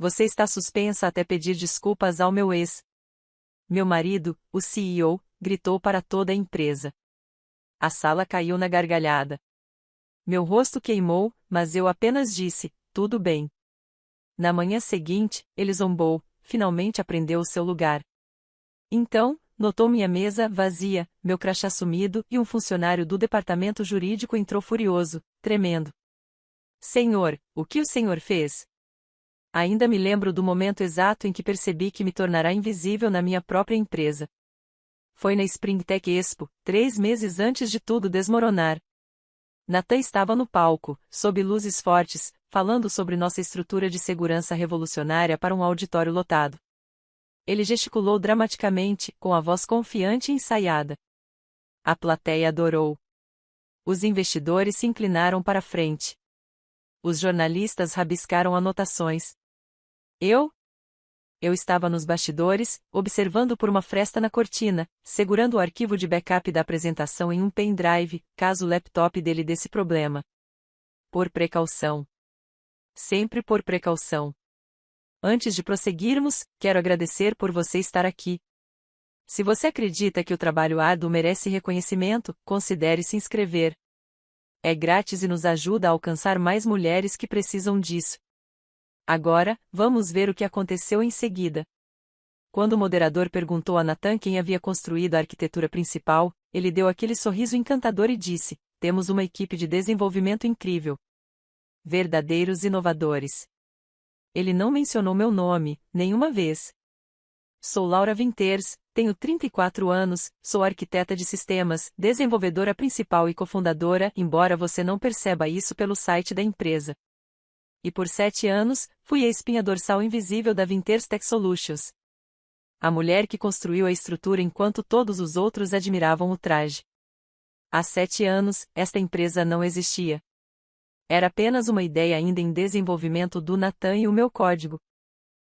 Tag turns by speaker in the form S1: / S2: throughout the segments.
S1: Você está suspensa até pedir desculpas ao meu ex. Meu marido, o CEO, gritou para toda a empresa. A sala caiu na gargalhada. Meu rosto queimou, mas eu apenas disse, tudo bem. Na manhã seguinte, ele zombou, finalmente aprendeu o seu lugar. Então, notou minha mesa vazia, meu crachá sumido e um funcionário do departamento jurídico entrou furioso, tremendo. Senhor, o que o senhor fez? Ainda me lembro do momento exato em que percebi que me tornará invisível na minha própria empresa. Foi na Spring Tech Expo, 3 meses antes de tudo desmoronar. Nathan estava no palco, sob luzes fortes, falando sobre nossa estrutura de segurança revolucionária para um auditório lotado. Ele gesticulou dramaticamente, com a voz confiante e ensaiada. A plateia adorou. Os investidores se inclinaram para a frente. Os jornalistas rabiscaram anotações. Eu estava nos bastidores, observando por uma fresta na cortina, segurando o arquivo de backup da apresentação em um pendrive, caso o laptop dele desse problema. Por precaução. Sempre por precaução. Antes de prosseguirmos, quero agradecer por você estar aqui. Se você acredita que o trabalho árduo merece reconhecimento, considere se inscrever. É grátis e nos ajuda a alcançar mais mulheres que precisam disso. Agora, vamos ver o que aconteceu em seguida. Quando o moderador perguntou a Nathan quem havia construído a arquitetura principal, ele deu aquele sorriso encantador e disse: temos uma equipe de desenvolvimento incrível. Verdadeiros inovadores. Ele não mencionou meu nome, nenhuma vez. Sou Laura Winters, tenho 34 anos, sou arquiteta de sistemas, desenvolvedora principal e cofundadora, embora você não perceba isso pelo site da empresa. E por 7 anos, fui a espinha dorsal invisível da Winters Tech Solutions. A mulher que construiu a estrutura enquanto todos os outros admiravam o traje. Há 7 anos, esta empresa não existia. Era apenas uma ideia ainda em desenvolvimento do Nathan e o meu código.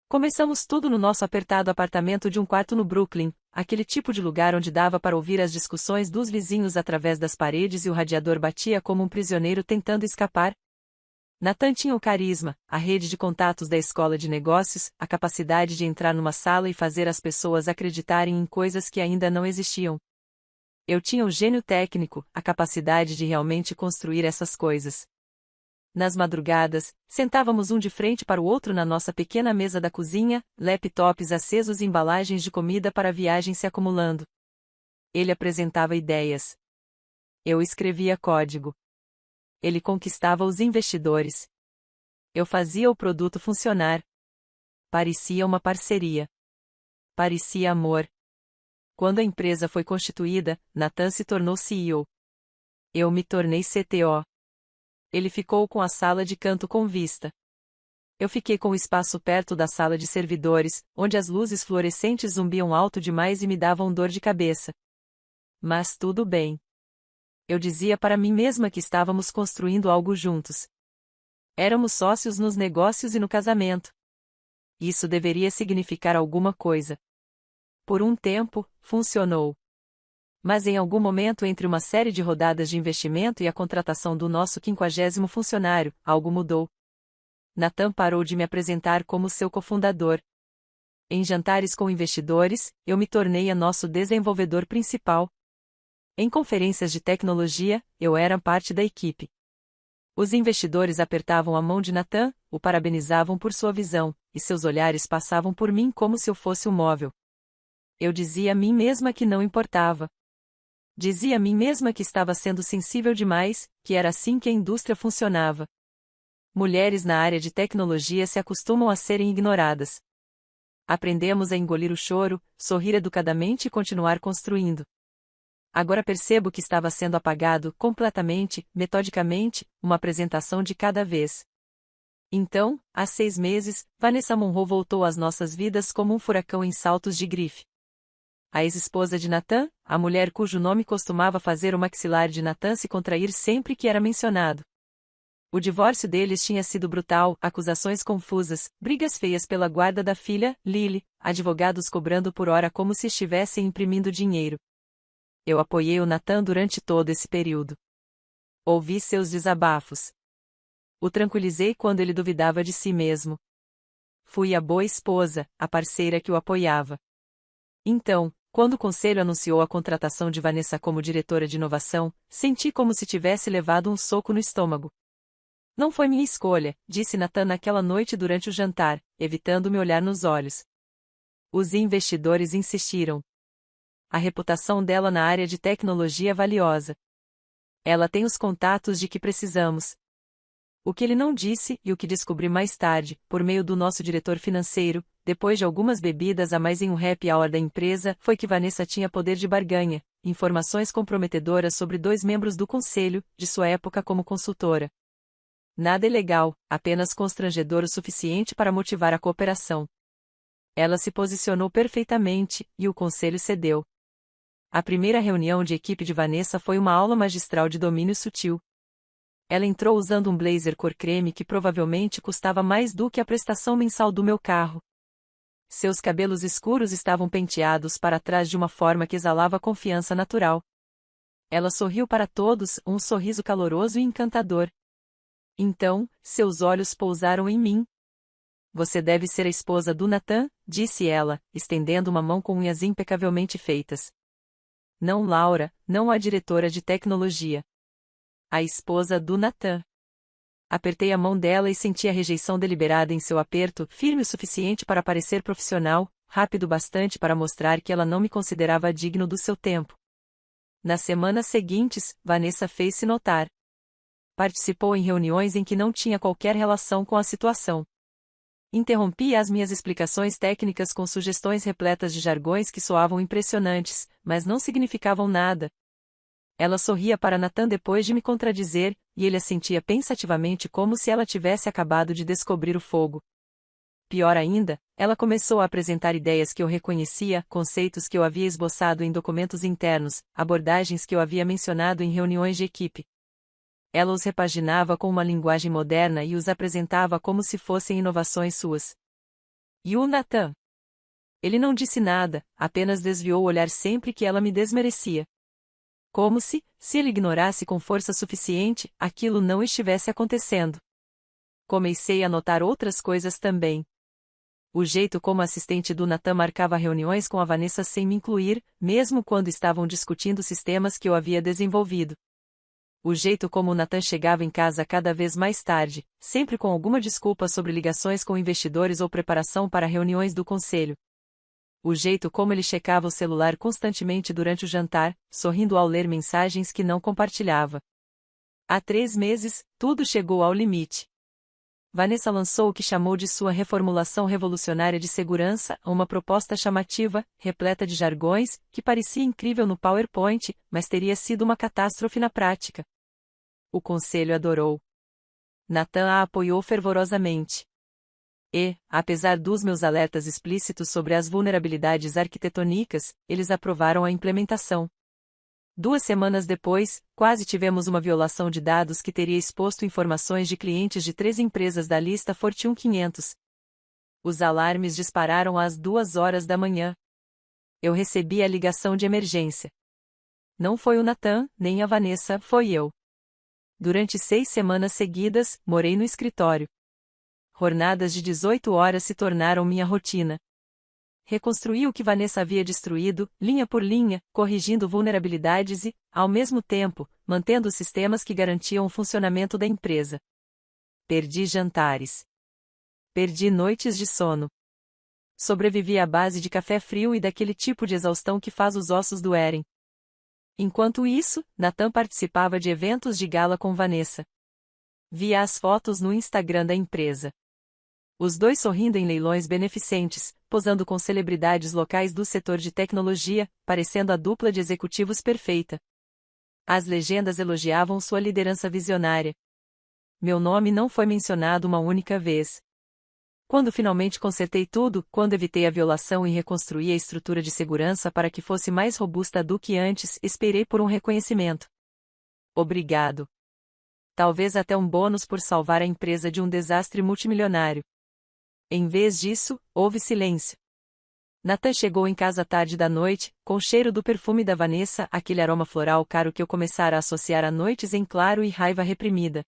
S1: Começamos tudo no nosso apertado apartamento de um quarto no Brooklyn, aquele tipo de lugar onde dava para ouvir as discussões dos vizinhos através das paredes e o radiador batia como um prisioneiro tentando escapar. Nathan tinha o carisma, a rede de contatos da escola de negócios, a capacidade de entrar numa sala e fazer as pessoas acreditarem em coisas que ainda não existiam. Eu tinha o gênio técnico, a capacidade de realmente construir essas coisas. Nas madrugadas, sentávamos um de frente para o outro na nossa pequena mesa da cozinha, laptops acesos e embalagens de comida para a viagem se acumulando. Ele apresentava ideias. Eu escrevia código. Ele conquistava os investidores. Eu fazia o produto funcionar. Parecia uma parceria. Parecia amor. Quando a empresa foi constituída, Nathan se tornou CEO. Eu me tornei CTO. Ele ficou com a sala de canto com vista. Eu fiquei com o espaço perto da sala de servidores, onde as luzes fluorescentes zumbiam alto demais e me davam dor de cabeça. Mas tudo bem. Eu dizia para mim mesma que estávamos construindo algo juntos. Éramos sócios nos negócios e no casamento. Isso deveria significar alguma coisa. Por um tempo, funcionou. Mas em algum momento entre uma série de rodadas de investimento e a contratação do nosso 50º funcionário, algo mudou. Nathan parou de me apresentar como seu cofundador. Em jantares com investidores, eu me tornei nosso desenvolvedor principal. Em conferências de tecnologia, eu era parte da equipe. Os investidores apertavam a mão de Nathan, o parabenizavam por sua visão, e seus olhares passavam por mim como se eu fosse um móvel. Eu dizia a mim mesma que não importava. Dizia a mim mesma que estava sendo sensível demais, que era assim que a indústria funcionava. Mulheres na área de tecnologia se acostumam a serem ignoradas. Aprendemos a engolir o choro, sorrir educadamente e continuar construindo. Agora percebo que estava sendo apagado, completamente, metodicamente, uma apresentação de cada vez. Então, há 6 meses, Vanessa Monroe voltou às nossas vidas como um furacão em saltos de grife. A ex-esposa de Nathan, a mulher cujo nome costumava fazer o maxilar de Nathan se contrair sempre que era mencionado. O divórcio deles tinha sido brutal, acusações confusas, brigas feias pela guarda da filha, Lily, advogados cobrando por hora como se estivessem imprimindo dinheiro. Eu apoiei o Nathan durante todo esse período. Ouvi seus desabafos. O tranquilizei quando ele duvidava de si mesmo. fui a boa esposa, a parceira que o apoiava. Então, quando o conselho anunciou a contratação de Vanessa como diretora de inovação, senti como se tivesse levado um soco no estômago. Não foi minha escolha, disse Nathan naquela noite durante o jantar, evitando me olhar nos olhos. Os investidores insistiram. A reputação dela na área de tecnologia é valiosa. Ela tem os contatos de que precisamos. O que ele não disse, e o que descobri mais tarde, por meio do nosso diretor financeiro, depois de algumas bebidas a mais em um happy hour da empresa, foi que Vanessa tinha poder de barganha, informações comprometedoras sobre 2 membros do conselho, de sua época como consultora. Nada ilegal, apenas constrangedor o suficiente para motivar a cooperação. Ela se posicionou perfeitamente, e o conselho cedeu. A primeira reunião de equipe de Vanessa foi uma aula magistral de domínio sutil. Ela entrou usando um blazer cor creme que provavelmente custava mais do que a prestação mensal do meu carro. Seus cabelos escuros estavam penteados para trás de uma forma que exalava confiança natural. Ela sorriu para todos, um sorriso caloroso e encantador. Então, seus olhos pousaram em mim. Você deve ser a esposa do Nathan, disse ela, estendendo uma mão com unhas impecavelmente feitas. Não Laura, não a diretora de tecnologia. A esposa do Nathan. Apertei a mão dela e senti a rejeição deliberada em seu aperto, firme o suficiente para parecer profissional, rápido bastante para mostrar que ela não me considerava digno do seu tempo. Nas semanas seguintes, Vanessa fez-se notar. Participou em reuniões em que não tinha qualquer relação com a situação. Interrompia as minhas explicações técnicas com sugestões repletas de jargões que soavam impressionantes, mas não significavam nada. Ela sorria para Nathan depois de me contradizer, e ele assentia pensativamente como se ela tivesse acabado de descobrir o fogo. Pior ainda, ela começou a apresentar ideias que eu reconhecia, conceitos que eu havia esboçado em documentos internos, abordagens que eu havia mencionado em reuniões de equipe. Ela os repaginava com uma linguagem moderna e os apresentava como se fossem inovações suas. E o Nathan? Ele não disse nada, apenas desviou o olhar sempre que ela me desmerecia. Como se ele ignorasse com força suficiente, aquilo não estivesse acontecendo. Comecei a notar outras coisas também. O jeito como a assistente do Nathan marcava reuniões com a Vanessa sem me incluir, mesmo quando estavam discutindo sistemas que eu havia desenvolvido. O jeito como o Nathan chegava em casa cada vez mais tarde, sempre com alguma desculpa sobre ligações com investidores ou preparação para reuniões do conselho. O jeito como ele checava o celular constantemente durante o jantar, sorrindo ao ler mensagens que não compartilhava. Há 3 meses, tudo chegou ao limite. Vanessa lançou o que chamou de sua reformulação revolucionária de segurança, uma proposta chamativa, repleta de jargões, que parecia incrível no PowerPoint, mas teria sido uma catástrofe na prática. O conselho adorou. Nathan a apoiou fervorosamente. E, apesar dos meus alertas explícitos sobre as vulnerabilidades arquitetônicas, eles aprovaram a implementação. 2 semanas depois, quase tivemos uma violação de dados que teria exposto informações de clientes de 3 empresas da lista Fortune 500. Os alarmes dispararam às 2 horas da manhã. Eu recebi a ligação de emergência. Não foi o Nathan, nem a Vanessa, foi eu. Durante 6 semanas seguidas, morei no escritório. Jornadas de 18 horas se tornaram minha rotina. Reconstruí o que Vanessa havia destruído, linha por linha, corrigindo vulnerabilidades e, ao mesmo tempo, mantendo os sistemas que garantiam o funcionamento da empresa. Perdi jantares. Perdi noites de sono. Sobrevivi à base de café frio e daquele tipo de exaustão que faz os ossos doerem. Enquanto isso, Nathan participava de eventos de gala com Vanessa. Via as fotos no Instagram da empresa. Os dois sorrindo em leilões beneficentes, posando com celebridades locais do setor de tecnologia, parecendo a dupla de executivos perfeita. As legendas elogiavam sua liderança visionária. Meu nome não foi mencionado uma única vez. Quando finalmente consertei tudo, quando evitei a violação e reconstruí a estrutura de segurança para que fosse mais robusta do que antes, esperei por um reconhecimento. Obrigado. Talvez até um bônus por salvar a empresa de um desastre multimilionário. Em vez disso, houve silêncio. Nathan chegou em casa tarde da noite, com o cheiro do perfume da Vanessa, aquele aroma floral caro que eu começara a associar a noites em claro e raiva reprimida.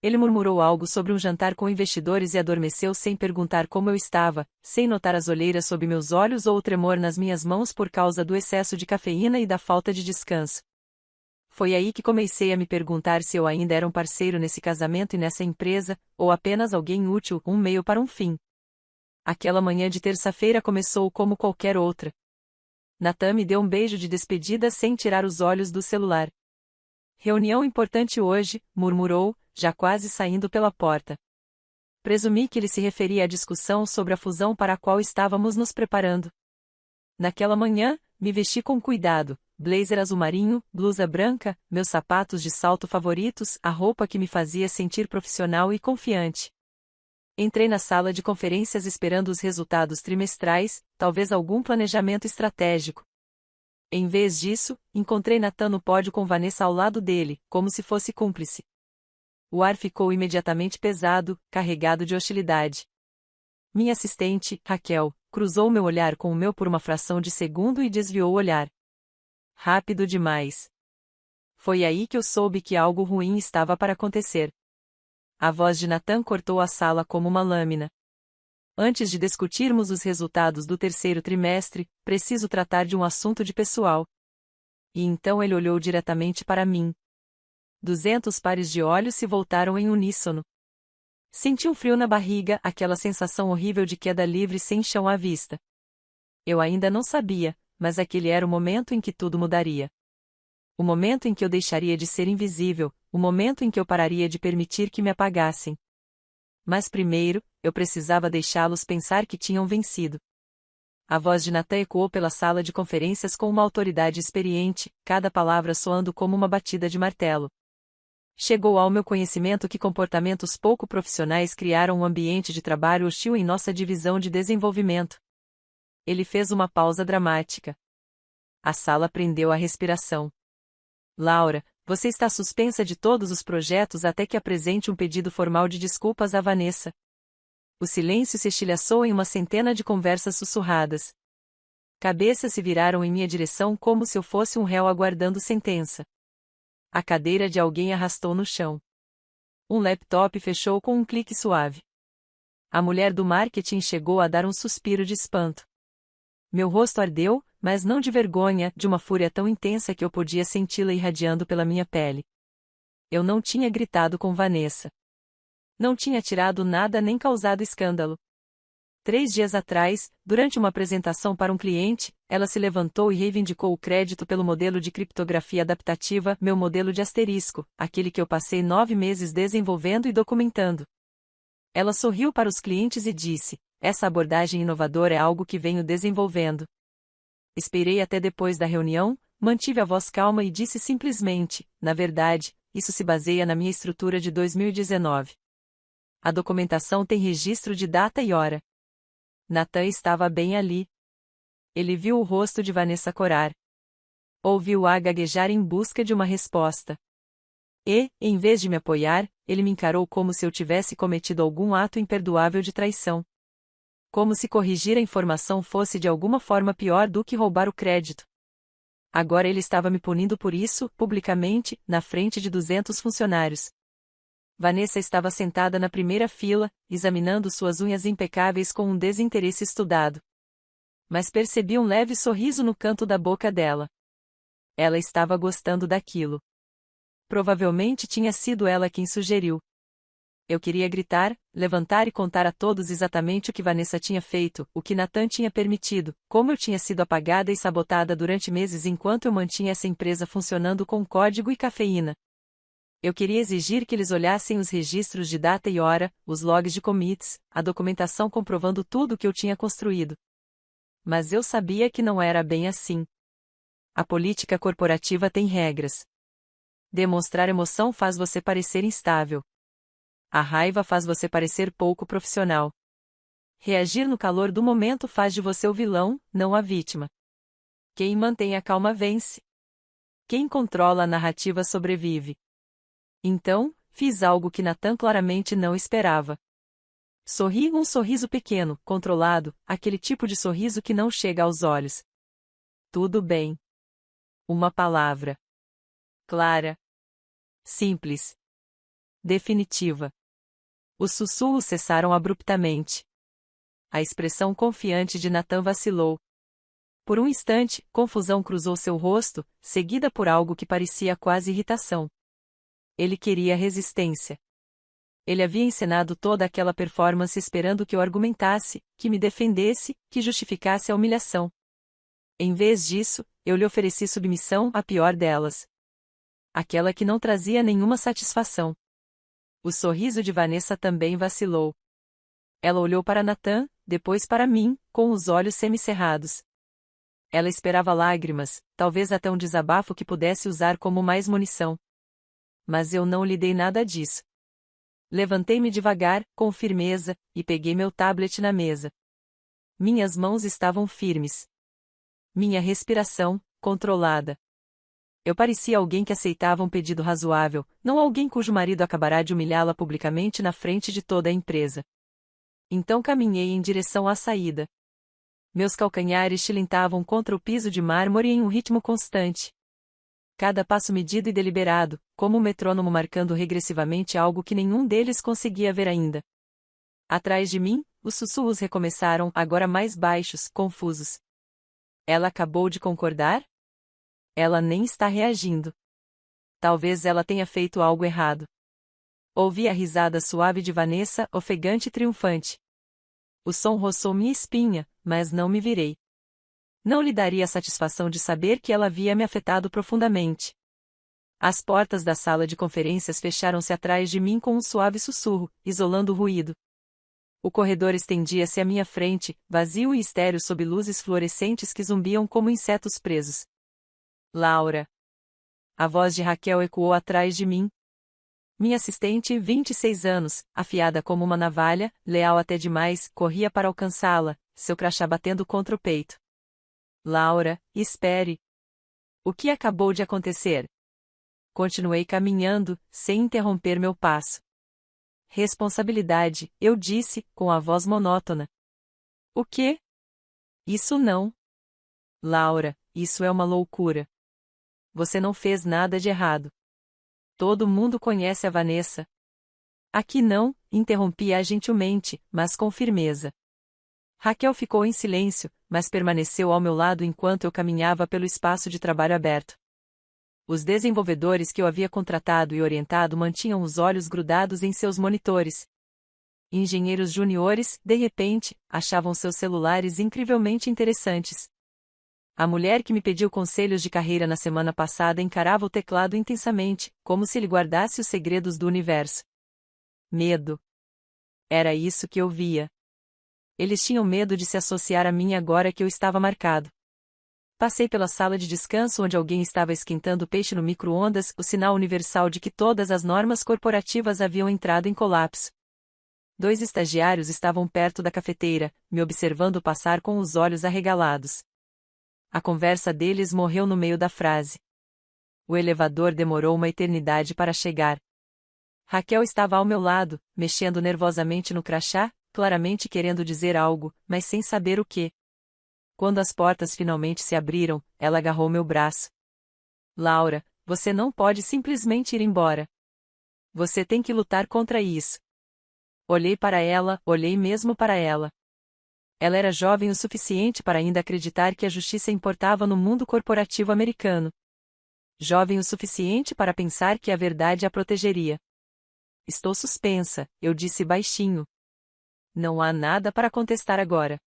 S1: Ele murmurou algo sobre um jantar com investidores e adormeceu sem perguntar como eu estava, sem notar as olheiras sob meus olhos ou o tremor nas minhas mãos por causa do excesso de cafeína e da falta de descanso. Foi aí que comecei a me perguntar se eu ainda era um parceiro nesse casamento e nessa empresa, ou apenas alguém útil, um meio para um fim. Aquela manhã de terça-feira começou como qualquer outra. Natan me deu um beijo de despedida sem tirar os olhos do celular. Reunião importante hoje, murmurou, já quase saindo pela porta. Presumi que ele se referia à discussão sobre a fusão para a qual estávamos nos preparando. Naquela manhã, me vesti com cuidado, blazer azul marinho, blusa branca, meus sapatos de salto favoritos, a roupa que me fazia sentir profissional e confiante. Entrei na sala de conferências esperando os resultados trimestrais, talvez algum planejamento estratégico. Em vez disso, encontrei Natan no pódio com Vanessa ao lado dele, como se fosse cúmplice. O ar ficou imediatamente pesado, carregado de hostilidade. Minha assistente, Raquel, cruzou meu olhar com o meu por uma fração de segundo e desviou o olhar. Rápido demais. Foi aí que eu soube que algo ruim estava para acontecer. A voz de Natan cortou a sala como uma lâmina. Antes de discutirmos os resultados do terceiro trimestre, preciso tratar de um assunto de pessoal. E então ele olhou diretamente para mim. 200 pares de olhos se voltaram em uníssono. Senti um frio na barriga, aquela sensação horrível de queda livre sem chão à vista. Eu ainda não sabia, mas aquele era o momento em que tudo mudaria. O momento em que eu deixaria de ser invisível, o momento em que eu pararia de permitir que me apagassem. Mas primeiro, eu precisava deixá-los pensar que tinham vencido. A voz de Natan ecoou pela sala de conferências com uma autoridade experiente, cada palavra soando como uma batida de martelo. Chegou ao meu conhecimento que comportamentos pouco profissionais criaram um ambiente de trabalho hostil em nossa divisão de desenvolvimento. Ele fez uma pausa dramática. A sala prendeu a respiração. Laura, você está suspensa de todos os projetos até que apresente um pedido formal de desculpas a Vanessa. O silêncio se estilhaçou em uma centena de conversas sussurradas. Cabeças se viraram em minha direção como se eu fosse um réu aguardando sentença. A cadeira de alguém arrastou no chão. Um laptop fechou com um clique suave. A mulher do marketing chegou a dar um suspiro de espanto. Meu rosto ardeu, mas não de vergonha, de uma fúria tão intensa que eu podia senti-la irradiando pela minha pele. Eu não tinha gritado com Vanessa. Não tinha tirado nada nem causado escândalo. 3 dias atrás, durante uma apresentação para um cliente, ela se levantou e reivindicou o crédito pelo modelo de criptografia adaptativa, meu modelo de asterisco, aquele que eu passei 9 meses desenvolvendo e documentando. Ela sorriu para os clientes e disse: essa abordagem inovadora é algo que venho desenvolvendo. Esperei até depois da reunião, mantive a voz calma e disse simplesmente: na verdade, isso se baseia na minha estrutura de 2019. A documentação tem registro de data e hora. Natan estava bem ali. Ele viu o rosto de Vanessa corar. Ouviu-a gaguejar em busca de uma resposta. E, em vez de me apoiar, ele me encarou como se eu tivesse cometido algum ato imperdoável de traição. Como se corrigir a informação fosse de alguma forma pior do que roubar o crédito. Agora ele estava me punindo por isso, publicamente, na frente de 200 funcionários. Vanessa estava sentada na primeira fila, examinando suas unhas impecáveis com um desinteresse estudado. Mas percebi um leve sorriso no canto da boca dela. Ela estava gostando daquilo. Provavelmente tinha sido ela quem sugeriu. Eu queria gritar, levantar e contar a todos exatamente o que Vanessa tinha feito, o que Natan tinha permitido, como eu tinha sido apagada e sabotada durante meses enquanto eu mantinha essa empresa funcionando com código e cafeína. Eu queria exigir que eles olhassem os registros de data e hora, os logs de commits, a documentação comprovando tudo o que eu tinha construído. Mas eu sabia que não era bem assim. A política corporativa tem regras. Demonstrar emoção faz você parecer instável. A raiva faz você parecer pouco profissional. Reagir no calor do momento faz de você o vilão, não a vítima. Quem mantém a calma vence. Quem controla a narrativa sobrevive. Então, fiz algo que Natan claramente não esperava. Sorri um sorriso pequeno, controlado, aquele tipo de sorriso que não chega aos olhos. Tudo bem. Uma palavra. Clara. Simples. definitiva. Os sussurros cessaram abruptamente. A expressão confiante de Nathan vacilou. Por um instante, confusão cruzou seu rosto, seguida por algo que parecia quase irritação. Ele queria resistência. Ele havia encenado toda aquela performance esperando que eu argumentasse, que me defendesse, que justificasse a humilhação. Em vez disso, eu lhe ofereci submissão, a pior delas. Aquela que não trazia nenhuma satisfação. O sorriso de Vanessa também vacilou. Ela olhou para Nathan, depois para mim, com os olhos semicerrados. Ela esperava lágrimas, talvez até um desabafo que pudesse usar como mais munição. Mas eu não lhe dei nada disso. Levantei-me devagar, com firmeza, e peguei meu tablet na mesa. Minhas mãos estavam firmes. Minha respiração, controlada. Eu parecia alguém que aceitava um pedido razoável, não alguém cujo marido acabará de humilhá-la publicamente na frente de toda a empresa. Então caminhei em direção à saída. Meus calcanhares tilintavam contra o piso de mármore em um ritmo constante. Cada passo medido e deliberado, como um metrônomo marcando regressivamente algo que nenhum deles conseguia ver ainda. Atrás de mim, os sussurros recomeçaram, agora mais baixos, confusos. Ela acabou de concordar? Ela nem está reagindo. Talvez ela tenha feito algo errado. Ouvi a risada suave de Vanessa, ofegante e triunfante. O som roçou minha espinha, mas não me virei. Não lhe daria a satisfação de saber que ela havia me afetado profundamente. As portas da sala de conferências fecharam-se atrás de mim com um suave sussurro, isolando o ruído. O corredor estendia-se à minha frente, vazio e estéril sob luzes fluorescentes que zumbiam como insetos presos. Laura. A voz de Raquel ecoou atrás de mim. Minha assistente, 26 anos, afiada como uma navalha, leal até demais, corria para alcançá-la, seu crachá batendo contra o peito. Laura, espere. O que acabou de acontecer? Continuei caminhando, sem interromper meu passo. Responsabilidade, eu disse, com a voz monótona. O quê? Isso não. Laura, isso é uma loucura. Você não fez nada de errado. Todo mundo conhece a Vanessa. Aqui não, interrompi-a gentilmente, mas com firmeza. Raquel ficou em silêncio, mas permaneceu ao meu lado enquanto eu caminhava pelo espaço de trabalho aberto. Os desenvolvedores que eu havia contratado e orientado mantinham os olhos grudados em seus monitores. Engenheiros juniores, de repente, achavam seus celulares incrivelmente interessantes. A mulher que me pediu conselhos de carreira na semana passada encarava o teclado intensamente, como se ele guardasse os segredos do universo. Medo. Era isso que eu via. Eles tinham medo de se associar a mim agora que eu estava marcado. Passei pela sala de descanso onde alguém estava esquentando peixe no micro-ondas, o sinal universal de que todas as normas corporativas haviam entrado em colapso. 2 estagiários estavam perto da cafeteira, me observando passar com os olhos arregalados. A conversa deles morreu no meio da frase. O elevador demorou uma eternidade para chegar. Raquel estava ao meu lado, mexendo nervosamente no crachá, claramente querendo dizer algo, mas sem saber o quê. Quando as portas finalmente se abriram, ela agarrou meu braço. Laura, você não pode simplesmente ir embora. Você tem que lutar contra isso. Olhei para ela, olhei mesmo para ela. Ela era jovem o suficiente para ainda acreditar que a justiça importava no mundo corporativo americano. Jovem o suficiente para pensar que a verdade a protegeria. Estou suspensa, eu disse baixinho. Não há nada para contestar agora.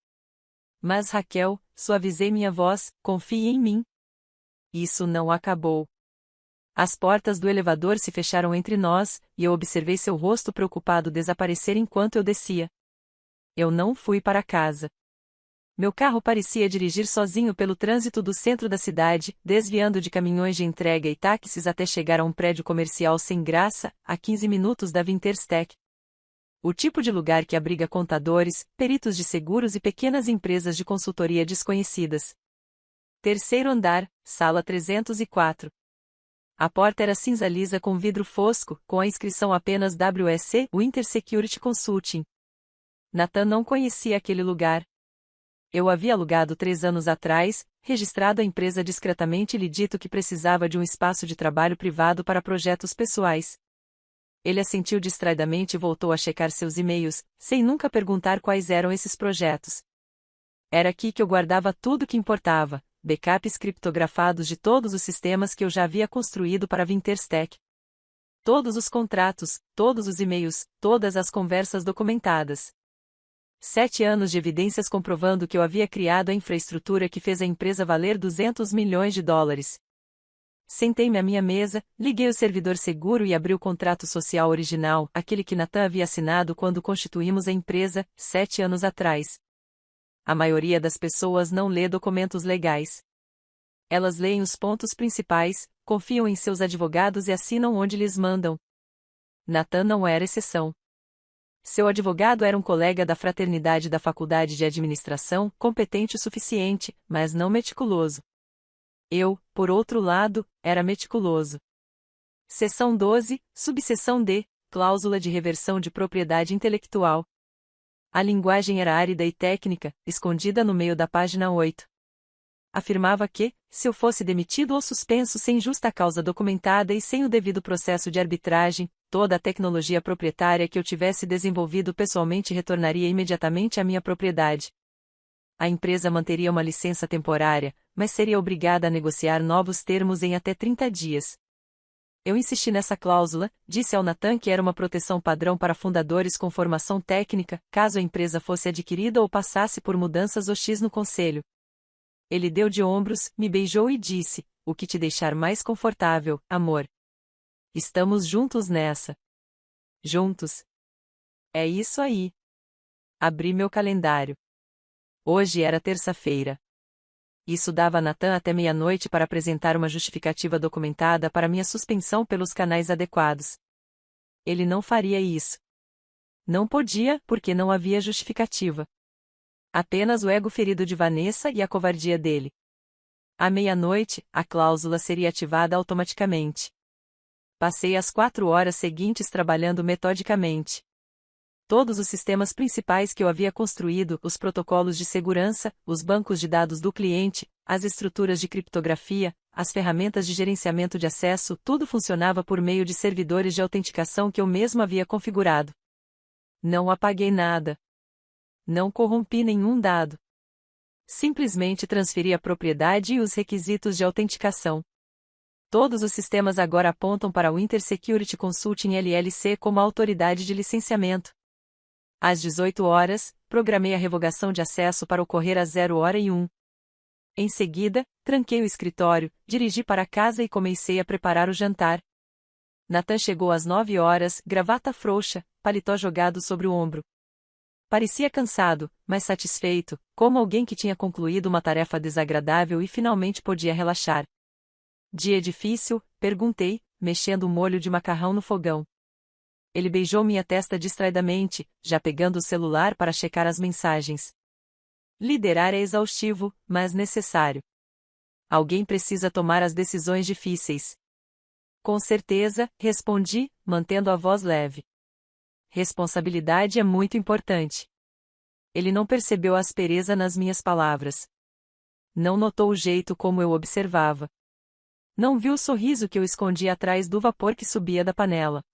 S1: Mas Raquel, suavizei minha voz, confie em mim. Isso não acabou. As portas do elevador se fecharam entre nós, e eu observei seu rosto preocupado desaparecer enquanto eu descia. Eu não fui para casa. Meu carro parecia dirigir sozinho pelo trânsito do centro da cidade, desviando de caminhões de entrega e táxis até chegar a um prédio comercial sem graça, a 15 minutos da Winterstech. O tipo de lugar que abriga contadores, peritos de seguros e pequenas empresas de consultoria desconhecidas. 3º andar, sala 304. A porta era cinza lisa com vidro fosco, com a inscrição apenas WSC, Winter Security Consulting. Nathan não conhecia aquele lugar. Eu havia alugado 3 anos atrás, registrado a empresa discretamente e lhe dito que precisava de um espaço de trabalho privado para projetos pessoais. Ele assentiu distraidamente e voltou a checar seus e-mails, sem nunca perguntar quais eram esses projetos. Era aqui que eu guardava tudo que importava, backups criptografados de todos os sistemas que eu já havia construído para a Winterstack. Todos os contratos, todos os e-mails, todas as conversas documentadas. 7 anos de evidências comprovando que eu havia criado a infraestrutura que fez a empresa valer $200 milhões. Sentei-me à minha mesa, liguei o servidor seguro e abri o contrato social original, aquele que Nathan havia assinado quando constituímos a empresa, 7 anos atrás. A maioria das pessoas não lê documentos legais. Elas leem os pontos principais, confiam em seus advogados e assinam onde lhes mandam. Nathan não era exceção. Seu advogado era um colega da fraternidade da faculdade de administração, competente o suficiente, mas não meticuloso. Eu, por outro lado, era meticuloso. Seção 12, subseção D, cláusula de reversão de propriedade intelectual. A linguagem era árida e técnica, escondida no meio da página 8. Afirmava que, se eu fosse demitido ou suspenso sem justa causa documentada e sem o devido processo de arbitragem, toda a tecnologia proprietária que eu tivesse desenvolvido pessoalmente retornaria imediatamente à minha propriedade. A empresa manteria uma licença temporária, mas seria obrigada a negociar novos termos em até 30 dias. Eu insisti nessa cláusula, disse ao Nathan que era uma proteção padrão para fundadores com formação técnica, caso a empresa fosse adquirida ou passasse por mudanças hostis no conselho. Ele deu de ombros, me beijou e disse, o que te deixar mais confortável, amor. Estamos juntos nessa. Juntos. É isso aí. Abri meu calendário. Hoje era terça-feira. Isso dava a Nathan até meia-noite para apresentar uma justificativa documentada para minha suspensão pelos canais adequados. Ele não faria isso. Não podia, porque não havia justificativa. Apenas o ego ferido de Vanessa e a covardia dele. À meia-noite, a cláusula seria ativada automaticamente. Passei as 4 horas seguintes trabalhando metodicamente. Todos os sistemas principais que eu havia construído, os protocolos de segurança, os bancos de dados do cliente, as estruturas de criptografia, as ferramentas de gerenciamento de acesso, tudo funcionava por meio de servidores de autenticação que eu mesmo havia configurado. Não apaguei nada. Não corrompi nenhum dado. Simplesmente transferi a propriedade e os requisitos de autenticação. Todos os sistemas agora apontam para o Intersecurity Consulting LLC como a autoridade de licenciamento. Às 18 horas, programei a revogação de acesso para ocorrer às 0h01. Em seguida, tranquei o escritório, dirigi para casa e comecei a preparar o jantar. Nathan chegou às 9 horas, gravata frouxa, paletó jogado sobre o ombro. Parecia cansado, mas satisfeito, como alguém que tinha concluído uma tarefa desagradável e finalmente podia relaxar. Dia difícil? Perguntei, mexendo o molho de macarrão no fogão. Ele beijou minha testa distraidamente, já pegando o celular para checar as mensagens. Liderar é exaustivo, mas necessário. Alguém precisa tomar as decisões difíceis. Com certeza, respondi, mantendo a voz leve. Responsabilidade é muito importante. Ele não percebeu a aspereza nas minhas palavras. Não notou o jeito como eu observava. Não viu o sorriso que eu escondia atrás do vapor que subia da panela.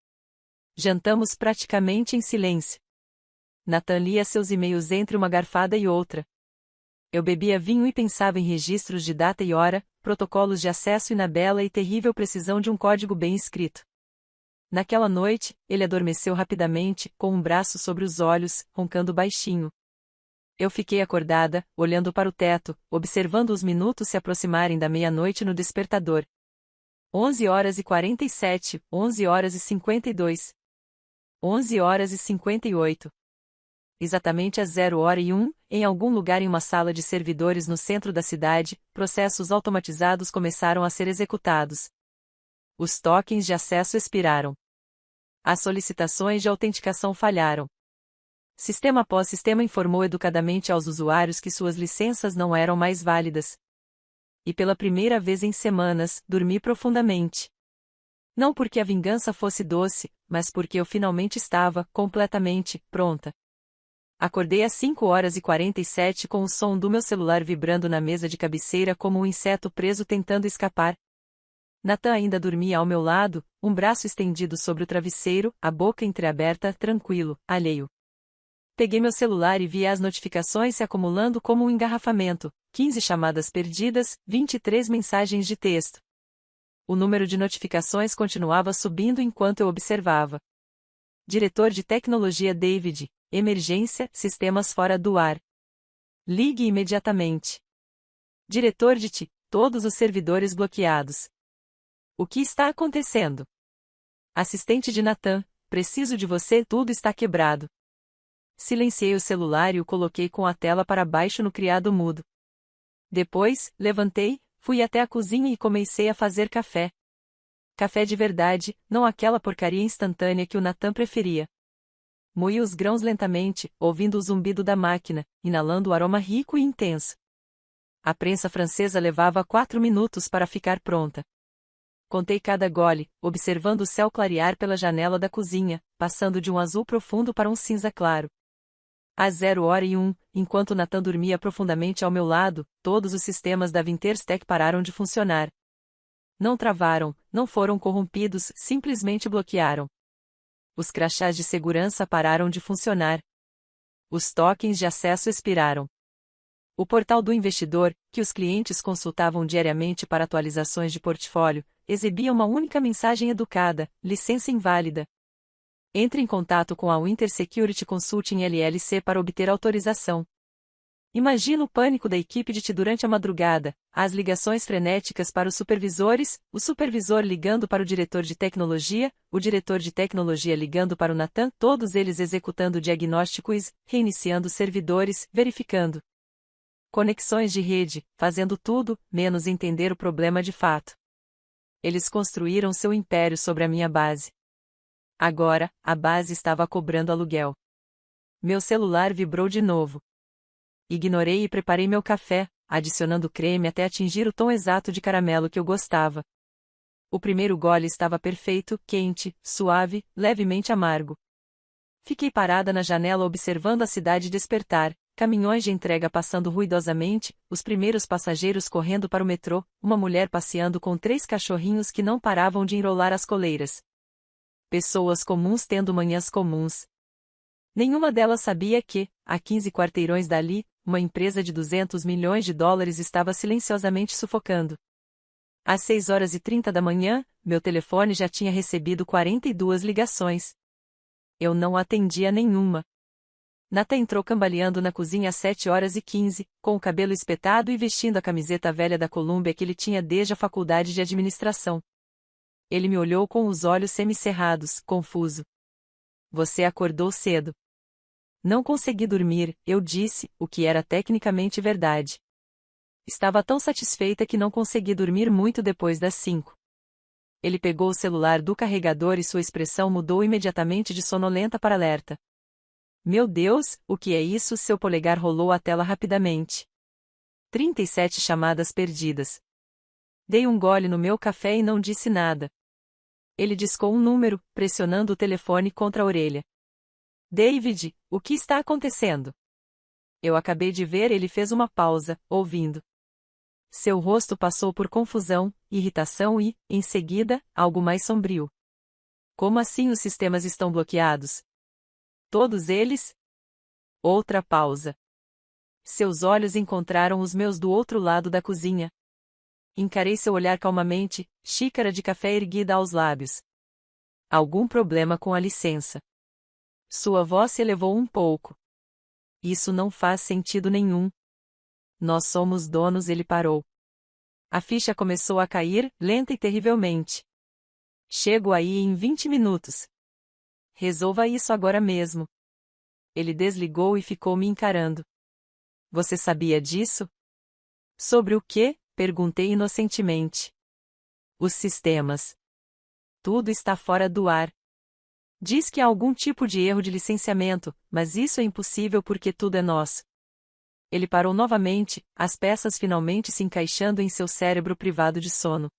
S1: Jantamos praticamente em silêncio. Nathan lia seus e-mails entre uma garfada e outra. Eu bebia vinho e pensava em registros de data e hora, protocolos de acesso e na bela e terrível precisão de um código bem escrito. Naquela noite, ele adormeceu rapidamente, com um braço sobre os olhos, roncando baixinho. Eu fiquei acordada, olhando para o teto, observando os minutos se aproximarem da meia-noite no despertador. 11h47, 11h52. 11h58. Exatamente às 0h01, em algum lugar em uma sala de servidores no centro da cidade, processos automatizados começaram a ser executados. Os tokens de acesso expiraram. As solicitações de autenticação falharam. Sistema após sistema informou educadamente aos usuários que suas licenças não eram mais válidas. E pela primeira vez em semanas, dormi profundamente. Não porque a vingança fosse doce, mas porque eu finalmente estava, completamente, pronta. Acordei às 5h47 com o som do meu celular vibrando na mesa de cabeceira como um inseto preso tentando escapar. Nathan ainda dormia ao meu lado, um braço estendido sobre o travesseiro, a boca entreaberta, tranquilo, alheio. Peguei meu celular e vi as notificações se acumulando como um engarrafamento, 15 chamadas perdidas, 23 mensagens de texto. O número de notificações continuava subindo enquanto eu observava. Diretor de tecnologia David, emergência, sistemas fora do ar. Ligue imediatamente. Diretor de TI, todos os servidores bloqueados. O que está acontecendo? Assistente de Nathan, preciso de você, tudo está quebrado. Silenciei o celular e o coloquei com a tela para baixo no criado mudo. Depois, levantei, fui até a cozinha e comecei a fazer café. Café de verdade, não aquela porcaria instantânea que o Nathan preferia. Moí os grãos lentamente, ouvindo o zumbido da máquina, inalando o aroma rico e intenso. A prensa francesa levava 4 minutos para ficar pronta. Contei cada gole, observando o céu clarear pela janela da cozinha, passando de um azul profundo para um cinza claro. Às 0h01, enquanto Nathan dormia profundamente ao meu lado, todos os sistemas da Winterstech pararam de funcionar. Não travaram, não foram corrompidos, simplesmente bloquearam. Os crachás de segurança pararam de funcionar. Os tokens de acesso expiraram. O portal do investidor, que os clientes consultavam diariamente para atualizações de portfólio, exibia uma única mensagem educada: licença inválida. Entre em contato com a Winter Security Consulting LLC para obter autorização. Imagina o pânico da equipe de TI durante a madrugada, as ligações frenéticas para os supervisores, o supervisor ligando para o diretor de tecnologia, o diretor de tecnologia ligando para o Nathan, todos eles executando diagnósticos, reiniciando servidores, verificando conexões de rede, fazendo tudo, menos entender o problema de fato. Eles construíram seu império sobre a minha base. Agora, a base estava cobrando aluguel. Meu celular vibrou de novo. Ignorei e preparei meu café, adicionando creme até atingir o tom exato de caramelo que eu gostava. O primeiro gole estava perfeito, quente, suave, levemente amargo. Fiquei parada na janela observando a cidade despertar, caminhões de entrega passando ruidosamente, os primeiros passageiros correndo para o metrô, uma mulher passeando com 3 cachorrinhos que não paravam de enrolar as coleiras. Pessoas comuns tendo manhãs comuns. Nenhuma delas sabia que, a 15 quarteirões dali, uma empresa de 200 milhões de dólares estava silenciosamente sufocando. Às 6h30 da manhã, meu telefone já tinha recebido 42 ligações. Eu não atendia nenhuma. Nathan entrou cambaleando na cozinha às 7h15, com o cabelo espetado e vestindo a camiseta velha da Columbia que ele tinha desde a faculdade de administração. Ele me olhou com os olhos semicerrados, confuso. Você acordou cedo. Não consegui dormir, eu disse, o que era tecnicamente verdade. Estava tão satisfeita que não consegui dormir muito depois das 5. Ele pegou o celular do carregador e sua expressão mudou imediatamente de sonolenta para alerta. Meu Deus, o que é isso? Seu polegar rolou a tela rapidamente. 37 chamadas perdidas. Dei um gole no meu café e não disse nada. Ele discou um número, pressionando o telefone contra a orelha. David, o que está acontecendo? Eu acabei de ver. Ele fez uma pausa, ouvindo. Seu rosto passou por confusão, irritação e, em seguida, algo mais sombrio. Como assim os sistemas estão bloqueados? Todos eles? Outra pausa. Seus olhos encontraram os meus do outro lado da cozinha. Encarei seu olhar calmamente, xícara de café erguida aos lábios. Algum problema com a licença? Sua voz se elevou um pouco. Isso não faz sentido nenhum. Nós somos donos. Ele parou. A ficha começou a cair, lenta e terrivelmente. Chego aí em 20 minutos. Resolva isso agora mesmo. Ele desligou e ficou me encarando. Você sabia disso? Sobre o quê? Perguntei inocentemente. Os sistemas. Tudo está fora do ar. Diz que há algum tipo de erro de licenciamento, mas isso é impossível porque tudo é nosso. Ele parou novamente, as peças finalmente se encaixando em seu cérebro privado de sono.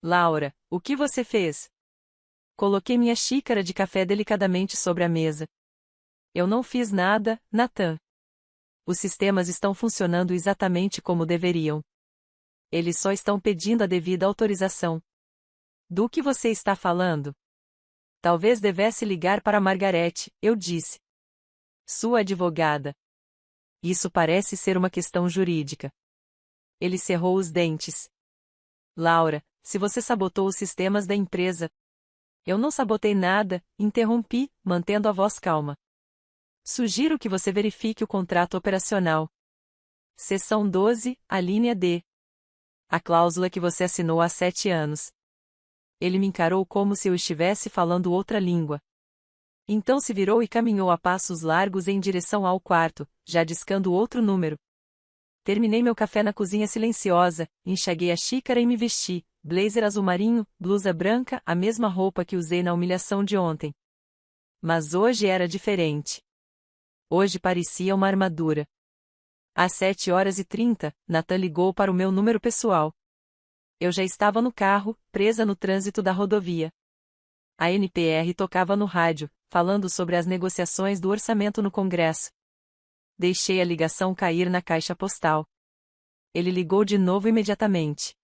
S1: Laura, o que você fez? Coloquei minha xícara de café delicadamente sobre a mesa. Eu não fiz nada, Nathan. Os sistemas estão funcionando exatamente como deveriam. Eles só estão pedindo a devida autorização. Do que você está falando? Talvez devesse ligar para Margaret, eu disse. Sua advogada. Isso parece ser uma questão jurídica. Ele cerrou os dentes. Laura, se você sabotou os sistemas da empresa. Eu não sabotei nada, interrompi, mantendo a voz calma. Sugiro que você verifique o contrato operacional. Seção 12, a linha D. A cláusula que você assinou há 7 anos. Ele me encarou como se eu estivesse falando outra língua. Então se virou e caminhou a passos largos em direção ao quarto, já discando outro número. Terminei meu café na cozinha silenciosa, enxaguei a xícara e me vesti, blazer azul marinho, blusa branca, a mesma roupa que usei na humilhação de ontem. Mas hoje era diferente. Hoje parecia uma armadura. Às 7h30, Nathan ligou para o meu número pessoal. Eu já estava no carro, presa no trânsito da rodovia. A NPR tocava no rádio, falando sobre as negociações do orçamento no Congresso. Deixei a ligação cair na caixa postal. Ele ligou de novo imediatamente.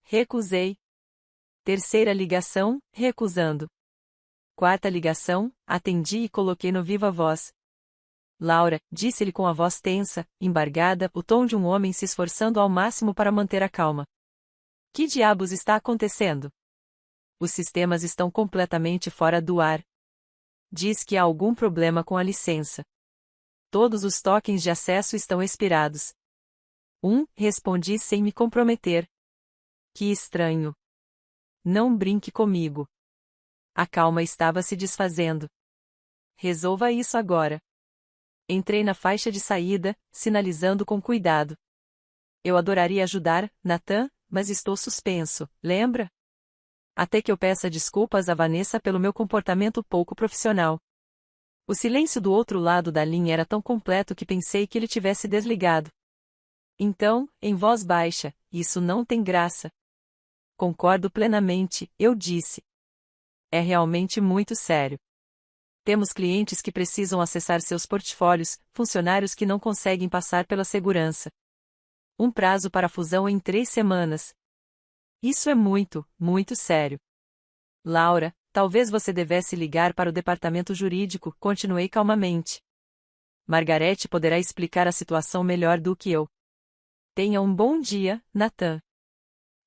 S1: Recusei. Terceira ligação, recusando. Quarta ligação, atendi e coloquei no viva voz. Laura, disse-ele com a voz tensa, embargada, o tom de um homem se esforçando ao máximo para manter a calma. Que diabos está acontecendo? Os sistemas estão completamente fora do ar. Diz que há algum problema com a licença. Todos os tokens de acesso estão expirados. Respondi sem me comprometer. Que estranho. Não brinque comigo. A calma estava se desfazendo. Resolva isso agora. Entrei na faixa de saída, sinalizando com cuidado. Eu adoraria ajudar, Nathan, mas estou suspenso, lembra? Até que eu peça desculpas a Vanessa pelo meu comportamento pouco profissional. O silêncio do outro lado da linha era tão completo que pensei que ele tivesse desligado. Então, em voz baixa, isso não tem graça. Concordo plenamente, eu disse. É realmente muito sério. Temos clientes que precisam acessar seus portfólios, funcionários que não conseguem passar pela segurança. Um prazo para a fusão em 3 semanas. Isso é muito, muito sério. Laura, talvez você devesse ligar para o departamento jurídico, continuei calmamente. Margaret poderá explicar a situação melhor do que eu. Tenha um bom dia, Nathan.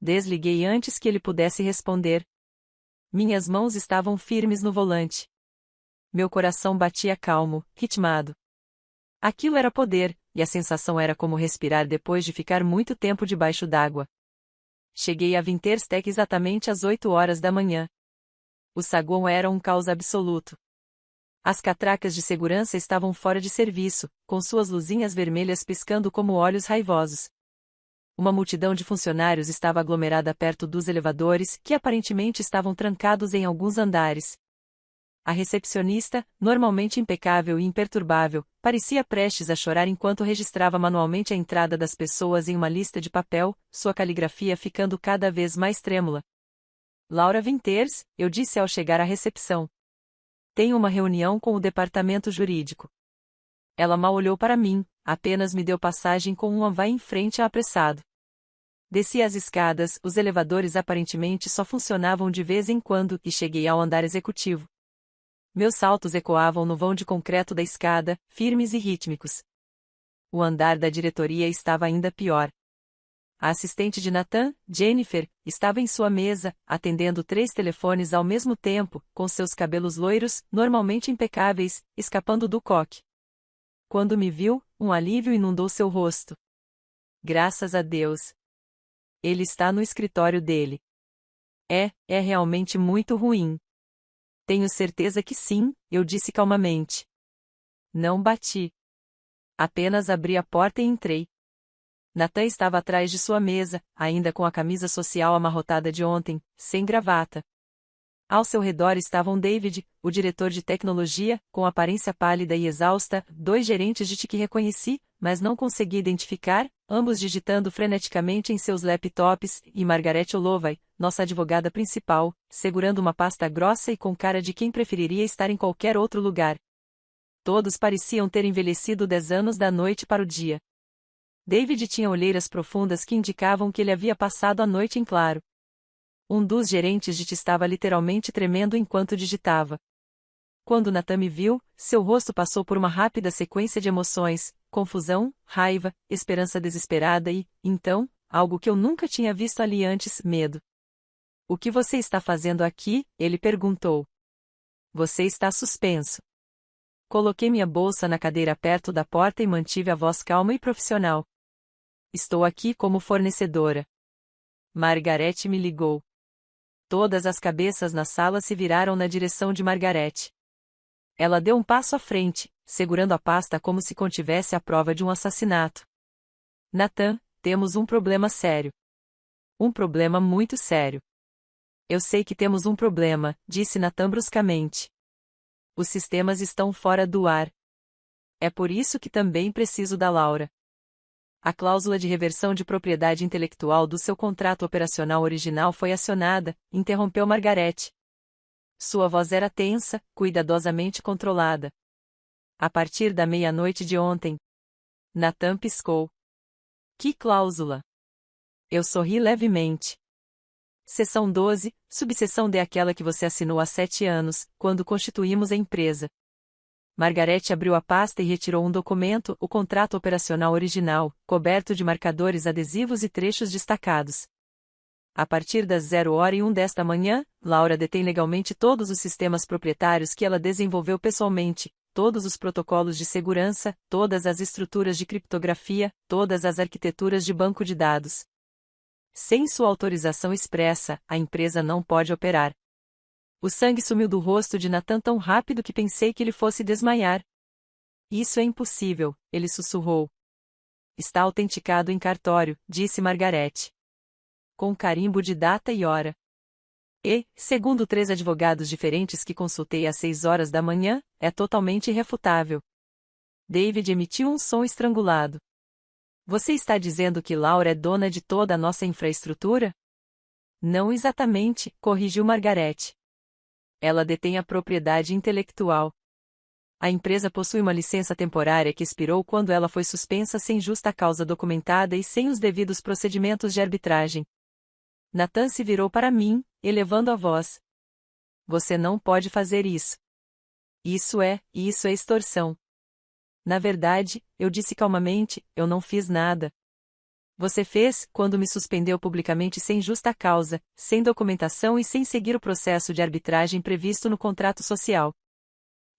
S1: Desliguei antes que ele pudesse responder. Minhas mãos estavam firmes no volante. Meu coração batia calmo, ritmado. Aquilo era poder, e a sensação era como respirar depois de ficar muito tempo debaixo d'água. Cheguei a Winterstedt exatamente às 8 horas da manhã. O saguão era um caos absoluto. As catracas de segurança estavam fora de serviço, com suas luzinhas vermelhas piscando como olhos raivosos. Uma multidão de funcionários estava aglomerada perto dos elevadores, que aparentemente estavam trancados em alguns andares. A recepcionista, normalmente impecável e imperturbável, parecia prestes a chorar enquanto registrava manualmente a entrada das pessoas em uma lista de papel, sua caligrafia ficando cada vez mais trêmula. Laura Winters, eu disse ao chegar à recepção. Tenho uma reunião com o departamento jurídico. Ela mal olhou para mim, apenas me deu passagem com um vai em frente apressado. Desci as escadas, os elevadores aparentemente só funcionavam de vez em quando e cheguei ao andar executivo. Meus saltos ecoavam no vão de concreto da escada, firmes e rítmicos. O andar da diretoria estava ainda pior. A assistente de Nathan, Jennifer, estava em sua mesa, atendendo 3 telefones ao mesmo tempo, com seus cabelos loiros, normalmente impecáveis, escapando do coque. Quando me viu, um alívio inundou seu rosto. Graças a Deus. Ele está no escritório dele. É realmente muito ruim. Tenho certeza que sim, eu disse calmamente. Não bati. Apenas abri a porta e entrei. Nathan estava atrás de sua mesa, ainda com a camisa social amarrotada de ontem, sem gravata. Ao seu redor estavam David, o diretor de tecnologia, com aparência pálida e exausta, 2 gerentes de TI que reconheci, mas não consegui identificar, ambos digitando freneticamente em seus laptops, e Margaret Olovay, nossa advogada principal, segurando uma pasta grossa e com cara de quem preferiria estar em qualquer outro lugar. Todos pareciam ter envelhecido 10 anos da noite para o dia. David tinha olheiras profundas que indicavam que ele havia passado a noite em claro. Um dos gerentes de TI estava literalmente tremendo enquanto digitava. Quando Nathan me viu, seu rosto passou por uma rápida sequência de emoções, confusão, raiva, esperança desesperada e, então, algo que eu nunca tinha visto ali antes, medo. O que você está fazendo aqui? Ele perguntou. Você está suspenso. Coloquei minha bolsa na cadeira perto da porta e mantive a voz calma e profissional. Estou aqui como fornecedora. Margaret me ligou. Todas as cabeças na sala se viraram na direção de Margaret. Ela deu um passo à frente, segurando a pasta como se contivesse a prova de um assassinato. Nathan, temos um problema sério. Um problema muito sério. Eu sei que temos um problema, disse Nathan bruscamente. Os sistemas estão fora do ar. É por isso que também preciso da Laura. A cláusula de reversão de propriedade intelectual do seu contrato operacional original foi acionada, interrompeu Margaret. Sua voz era tensa, cuidadosamente controlada. A partir da meia-noite de ontem. Nathan piscou. Que cláusula? Eu sorri levemente. Seção 12, subseção D, aquela que você assinou há 7 anos, quando constituímos a empresa. Margaret abriu a pasta e retirou um documento, o contrato operacional original, coberto de marcadores adesivos e trechos destacados. A partir das 0h01 desta manhã, Laura detém legalmente todos os sistemas proprietários que ela desenvolveu pessoalmente, todos os protocolos de segurança, todas as estruturas de criptografia, todas as arquiteturas de banco de dados. Sem sua autorização expressa, a empresa não pode operar. O sangue sumiu do rosto de Nathan tão rápido que pensei que ele fosse desmaiar. Isso é impossível, ele sussurrou. Está autenticado em cartório, disse Margaret. Com carimbo de data e hora. E, segundo 3 advogados diferentes que consultei às 6 horas da manhã, é totalmente irrefutável. David emitiu um som estrangulado. Você está dizendo que Laura é dona de toda a nossa infraestrutura? Não exatamente, corrigiu Margaret. Ela detém a propriedade intelectual. A empresa possui uma licença temporária que expirou quando ela foi suspensa sem justa causa documentada e sem os devidos procedimentos de arbitragem. Nathan se virou para mim, elevando a voz. Você não pode fazer isso. Isso é extorsão. Na verdade, eu disse calmamente, eu não fiz nada. Você fez, quando me suspendeu publicamente sem justa causa, sem documentação e sem seguir o processo de arbitragem previsto no contrato social.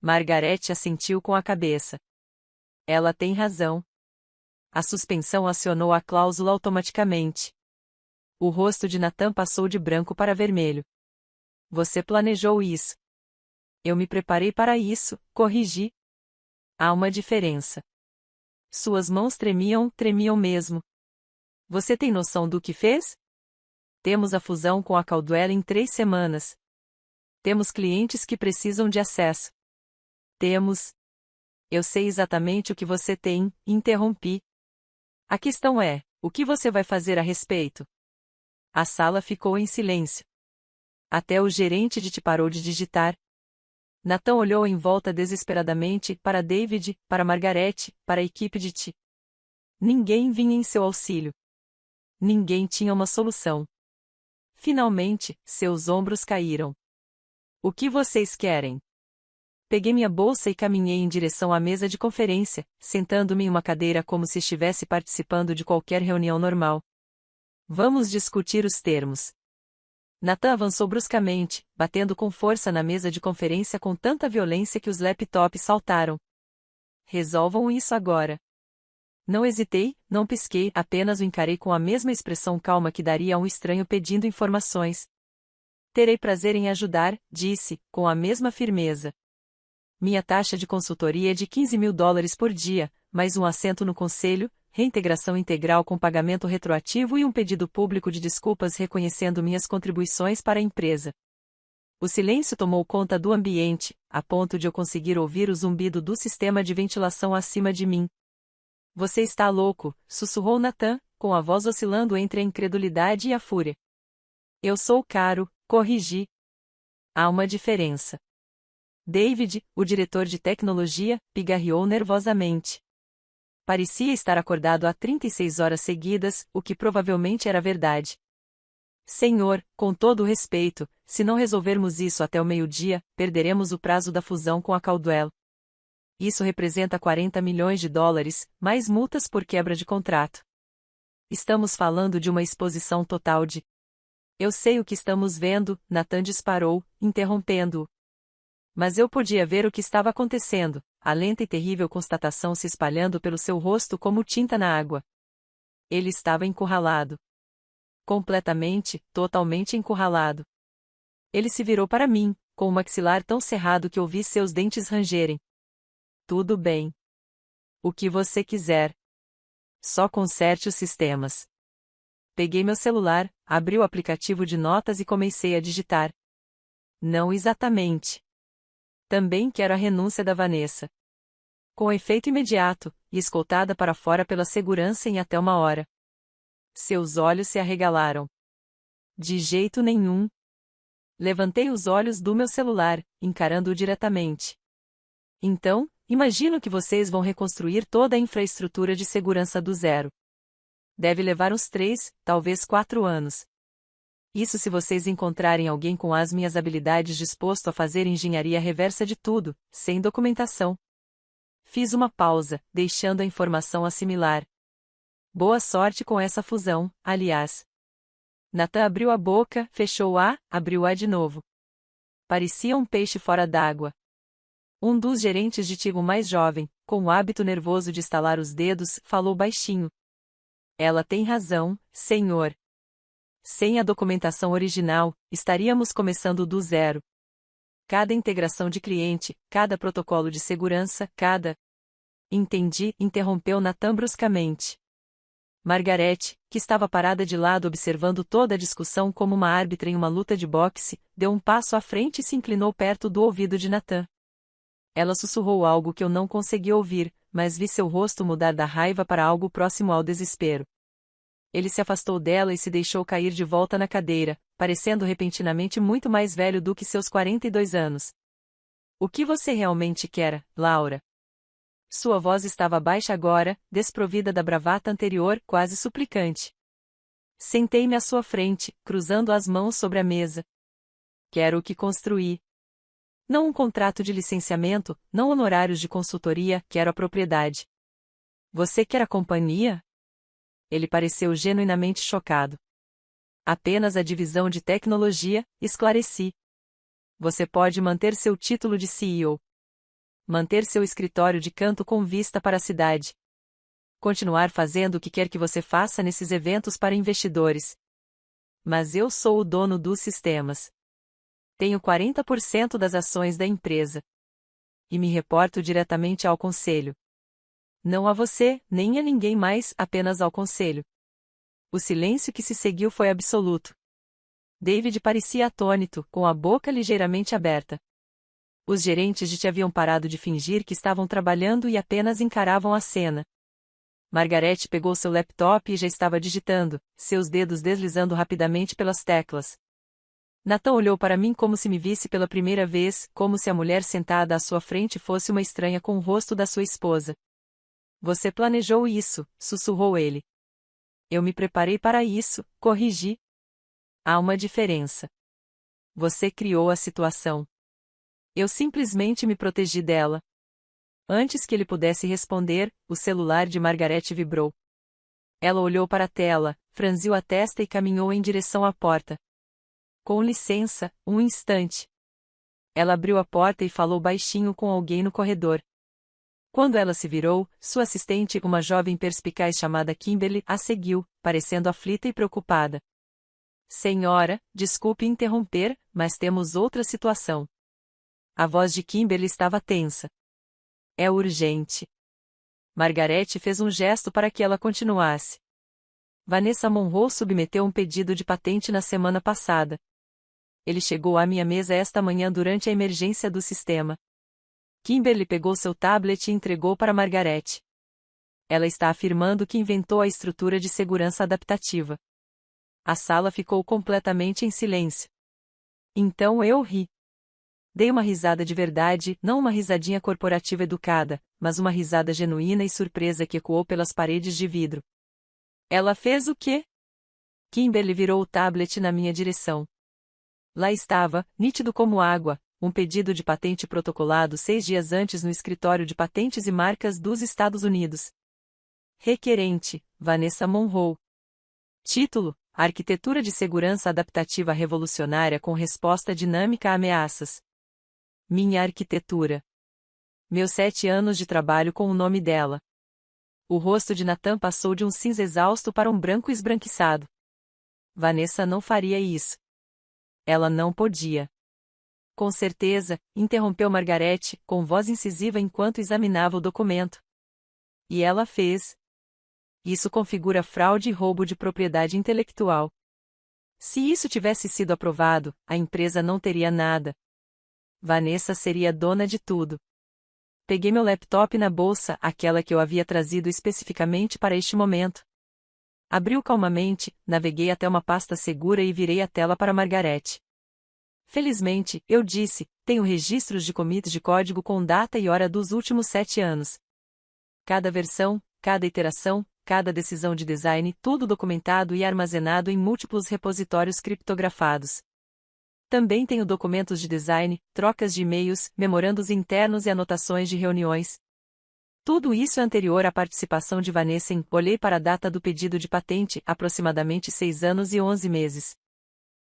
S1: Margaret assentiu com a cabeça. Ela tem razão. A suspensão acionou a cláusula automaticamente. O rosto de Nathan passou de branco para vermelho. Você planejou isso. Eu me preparei para isso, corrigi. Há uma diferença. Suas mãos tremiam mesmo. Você tem noção do que fez? Temos a fusão com a Caldwell em 3 semanas. Temos clientes que precisam de acesso. Temos. Eu sei exatamente o que você tem, interrompi. A questão é, o que você vai fazer a respeito? A sala ficou em silêncio. Até o gerente de TI parou de digitar. Nathan olhou em volta desesperadamente, para David, para Margaret, para a equipe de TI. Ninguém vinha em seu auxílio. Ninguém tinha uma solução. Finalmente, seus ombros caíram. O que vocês querem? Peguei minha bolsa e caminhei em direção à mesa de conferência, sentando-me em uma cadeira como se estivesse participando de qualquer reunião normal. Vamos discutir os termos. Nathan avançou bruscamente, batendo com força na mesa de conferência com tanta violência que os laptops saltaram. Resolvam isso agora. Não hesitei, não pisquei, apenas o encarei com a mesma expressão calma que daria a um estranho pedindo informações. Terei prazer em ajudar, disse, com a mesma firmeza. Minha taxa de consultoria é de $15.000 por dia, mais um assento no conselho, reintegração integral com pagamento retroativo e um pedido público de desculpas reconhecendo minhas contribuições para a empresa. O silêncio tomou conta do ambiente, a ponto de eu conseguir ouvir o zumbido do sistema de ventilação acima de mim. Você está louco, sussurrou Nathan, com a voz oscilando entre a incredulidade e a fúria. Eu sou caro, corrigi. Há uma diferença. David, o diretor de tecnologia, pigarreou nervosamente. Parecia estar acordado há 36 horas seguidas, o que provavelmente era verdade. Senhor, com todo o respeito, se não resolvermos isso até o meio-dia, perderemos o prazo da fusão com a Caldwell. Isso representa 40 milhões de dólares, mais multas por quebra de contrato. Estamos falando de uma exposição total de... Eu sei o que estamos vendo, Nathan disparou, interrompendo-o. Mas eu podia ver o que estava acontecendo, a lenta e terrível constatação se espalhando pelo seu rosto como tinta na água. Ele estava encurralado. Completamente, totalmente encurralado. Ele se virou para mim, com o maxilar tão cerrado que ouvi seus dentes rangerem. Tudo bem. O que você quiser. Só conserte os sistemas. Peguei meu celular, abri o aplicativo de notas e comecei a digitar. Não exatamente. Também quero a renúncia da Vanessa. Com efeito imediato, e escoltada para fora pela segurança em até 1 hora. Seus olhos se arregalaram. De jeito nenhum. Levantei os olhos do meu celular, encarando-o diretamente. Então, imagino que vocês vão reconstruir toda a infraestrutura de segurança do zero. Deve levar uns 3, talvez 4 anos. Isso se vocês encontrarem alguém com as minhas habilidades disposto a fazer engenharia reversa de tudo, sem documentação. Fiz uma pausa, deixando a informação assimilar. Boa sorte com essa fusão, aliás. Nathan abriu a boca, fechou-a, abriu-a de novo. Parecia um peixe fora d'água. Um dos gerentes de Tigo mais jovem, com o hábito nervoso de estalar os dedos, falou baixinho. Ela tem razão, senhor. Sem a documentação original, estaríamos começando do zero. Cada integração de cliente, cada protocolo de segurança, cada... Entendi, interrompeu Nathan bruscamente. Margarete, que estava parada de lado observando toda a discussão como uma árbitra em uma luta de boxe, deu um passo à frente e se inclinou perto do ouvido de Nathan. Ela sussurrou algo que eu não consegui ouvir, mas vi seu rosto mudar da raiva para algo próximo ao desespero. Ele se afastou dela e se deixou cair de volta na cadeira, parecendo repentinamente muito mais velho do que seus 42 anos. O que você realmente quer, Laura? Sua voz estava baixa agora, desprovida da bravata anterior, quase suplicante. Sentei-me à sua frente, cruzando as mãos sobre a mesa. Quero o que construí. Não um contrato de licenciamento, não honorários de consultoria, quero a propriedade. Você quer a companhia? Ele pareceu genuinamente chocado. Apenas a divisão de tecnologia, esclareci. Você pode manter seu título de CEO. Manter seu escritório de canto com vista para a cidade. Continuar fazendo o que quer que você faça nesses eventos para investidores. Mas eu sou o dono dos sistemas. Tenho 40% das ações da empresa. E me reporto diretamente ao conselho. Não a você, nem a ninguém mais, apenas ao conselho. O silêncio que se seguiu foi absoluto. David parecia atônito, com a boca ligeiramente aberta. Os gerentes de T haviam parado de fingir que estavam trabalhando e apenas encaravam a cena. Margarete pegou seu laptop e já estava digitando, seus dedos deslizando rapidamente pelas teclas. Nathan olhou para mim como se me visse pela primeira vez, como se a mulher sentada à sua frente fosse uma estranha com o rosto da sua esposa. Você planejou isso, sussurrou ele. Eu me preparei para isso, corrigi. Há uma diferença. Você criou a situação. Eu simplesmente me protegi dela. Antes que ele pudesse responder, o celular de Margarete vibrou. Ela olhou para a tela, franziu a testa e caminhou em direção à porta. Com licença, um instante. Ela abriu a porta e falou baixinho com alguém no corredor. Quando ela se virou, sua assistente, uma jovem perspicaz chamada Kimberly, a seguiu, parecendo aflita e preocupada. Senhora, desculpe interromper, mas temos outra situação. A voz de Kimberly estava tensa. É urgente. Margarete fez um gesto para que ela continuasse. Vanessa Monroe submeteu um pedido de patente na semana passada. Ele chegou à minha mesa esta manhã durante a emergência do sistema. Kimberly pegou seu tablet e entregou para Margarete. Ela está afirmando que inventou a estrutura de segurança adaptativa. A sala ficou completamente em silêncio. Então eu ri. Dei uma risada de verdade, não uma risadinha corporativa educada, mas uma risada genuína e surpresa que ecoou pelas paredes de vidro. Ela fez o quê? Kimberly virou o tablet na minha direção. Lá estava, nítido como água, um pedido de patente protocolado 6 dias antes no Escritório de Patentes e Marcas dos Estados Unidos. Requerente, Vanessa Monroe. Título: Arquitetura de Segurança Adaptativa Revolucionária com Resposta Dinâmica a Ameaças. Minha arquitetura. Meus 7 anos de trabalho com o nome dela. O rosto de Nathan passou de um cinza exausto para um branco esbranquiçado. Vanessa não faria isso. Ela não podia. Com certeza, interrompeu Margarete, com voz incisiva enquanto examinava o documento. E ela fez. Isso configura fraude e roubo de propriedade intelectual. Se isso tivesse sido aprovado, a empresa não teria nada. Vanessa seria dona de tudo. Peguei meu laptop na bolsa, aquela que eu havia trazido especificamente para este momento. Abri-o calmamente, naveguei até uma pasta segura e virei a tela para Margarete. Felizmente, eu disse, tenho registros de commits de código com data e hora dos últimos 7 anos. Cada versão, cada iteração, cada decisão de design, tudo documentado e armazenado em múltiplos repositórios criptografados. Também tenho documentos de design, trocas de e-mails, memorandos internos e anotações de reuniões. Tudo isso é anterior à participação de Vanessa em. Olhei para a data do pedido de patente, aproximadamente 6 anos e 11 meses.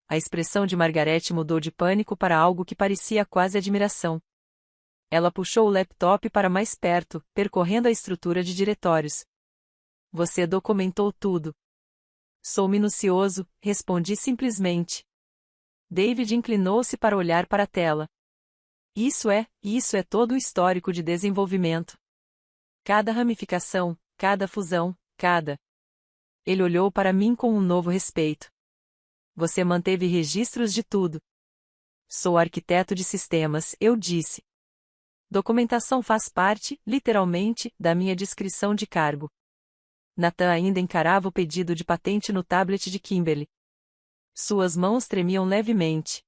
S1: A expressão de Margarete mudou de pânico para algo que parecia quase admiração. Ela puxou o laptop para mais perto, percorrendo a estrutura de diretórios. Você documentou tudo. Sou minucioso, respondi simplesmente. David inclinou-se para olhar para a tela. Isso é todo o histórico de desenvolvimento. Cada ramificação, cada fusão, cada. Ele olhou para mim com um novo respeito. Você manteve registros de tudo. Sou arquiteto de sistemas, eu disse. Documentação faz parte, literalmente, da minha descrição de cargo. Nathan ainda encarava o pedido de patente no tablet de Kimberly. Suas mãos tremiam levemente.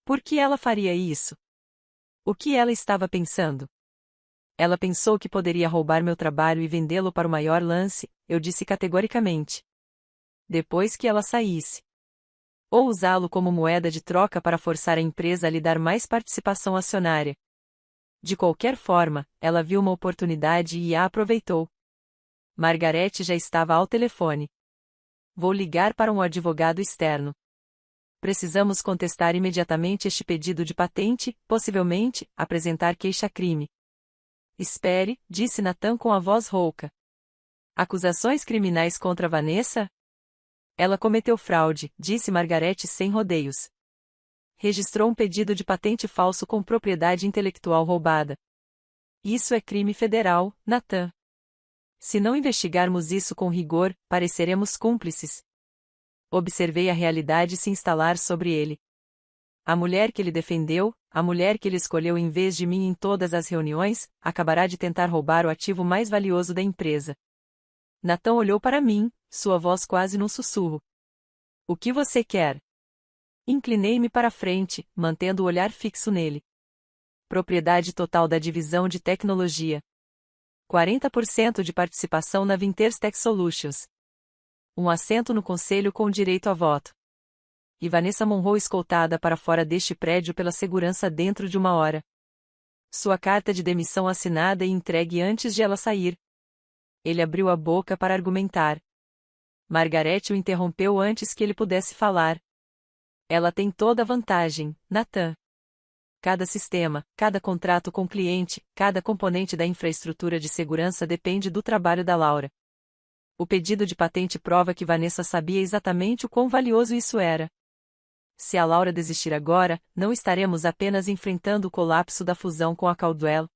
S1: Por que ela faria isso? O que ela estava pensando? Ela pensou que poderia roubar meu trabalho e vendê-lo para o maior lance, eu disse categoricamente. Depois que ela saísse. Ou usá-lo como moeda de troca para forçar a empresa a lhe dar mais participação acionária. De qualquer forma, ela viu uma oportunidade e a aproveitou. Margarete já estava ao telefone. Vou ligar para um advogado externo. Precisamos contestar imediatamente este pedido de patente, possivelmente, apresentar queixa-crime. Espere, disse Nathan com a voz rouca. Acusações criminais contra Vanessa? Ela cometeu fraude, disse Margarete sem rodeios. Registrou um pedido de patente falso com propriedade intelectual roubada. Isso é crime federal, Nathan. Se não investigarmos isso com rigor, pareceremos cúmplices. Observei a realidade se instalar sobre ele. A mulher que ele defendeu, a mulher que ele escolheu em vez de mim em todas as reuniões, acabará de tentar roubar o ativo mais valioso da empresa. Nathan olhou para mim, sua voz quase num sussurro. O que você quer? Inclinei-me para a frente, mantendo o olhar fixo nele. Propriedade total da divisão de tecnologia. 40% de participação na Vinters Tech Solutions. Um assento no conselho com direito a voto. E Vanessa Monroe escoltada para fora deste prédio pela segurança dentro de 1 hora. Sua carta de demissão assinada e entregue antes de ela sair. Ele abriu a boca para argumentar. Margarete o interrompeu antes que ele pudesse falar. Ela tem toda a vantagem, Nathan. Cada sistema, cada contrato com cliente, cada componente da infraestrutura de segurança depende do trabalho da Laura. O pedido de patente prova que Vanessa sabia exatamente o quão valioso isso era. Se a Laura desistir agora, não estaremos apenas enfrentando o colapso da fusão com a Caldwell.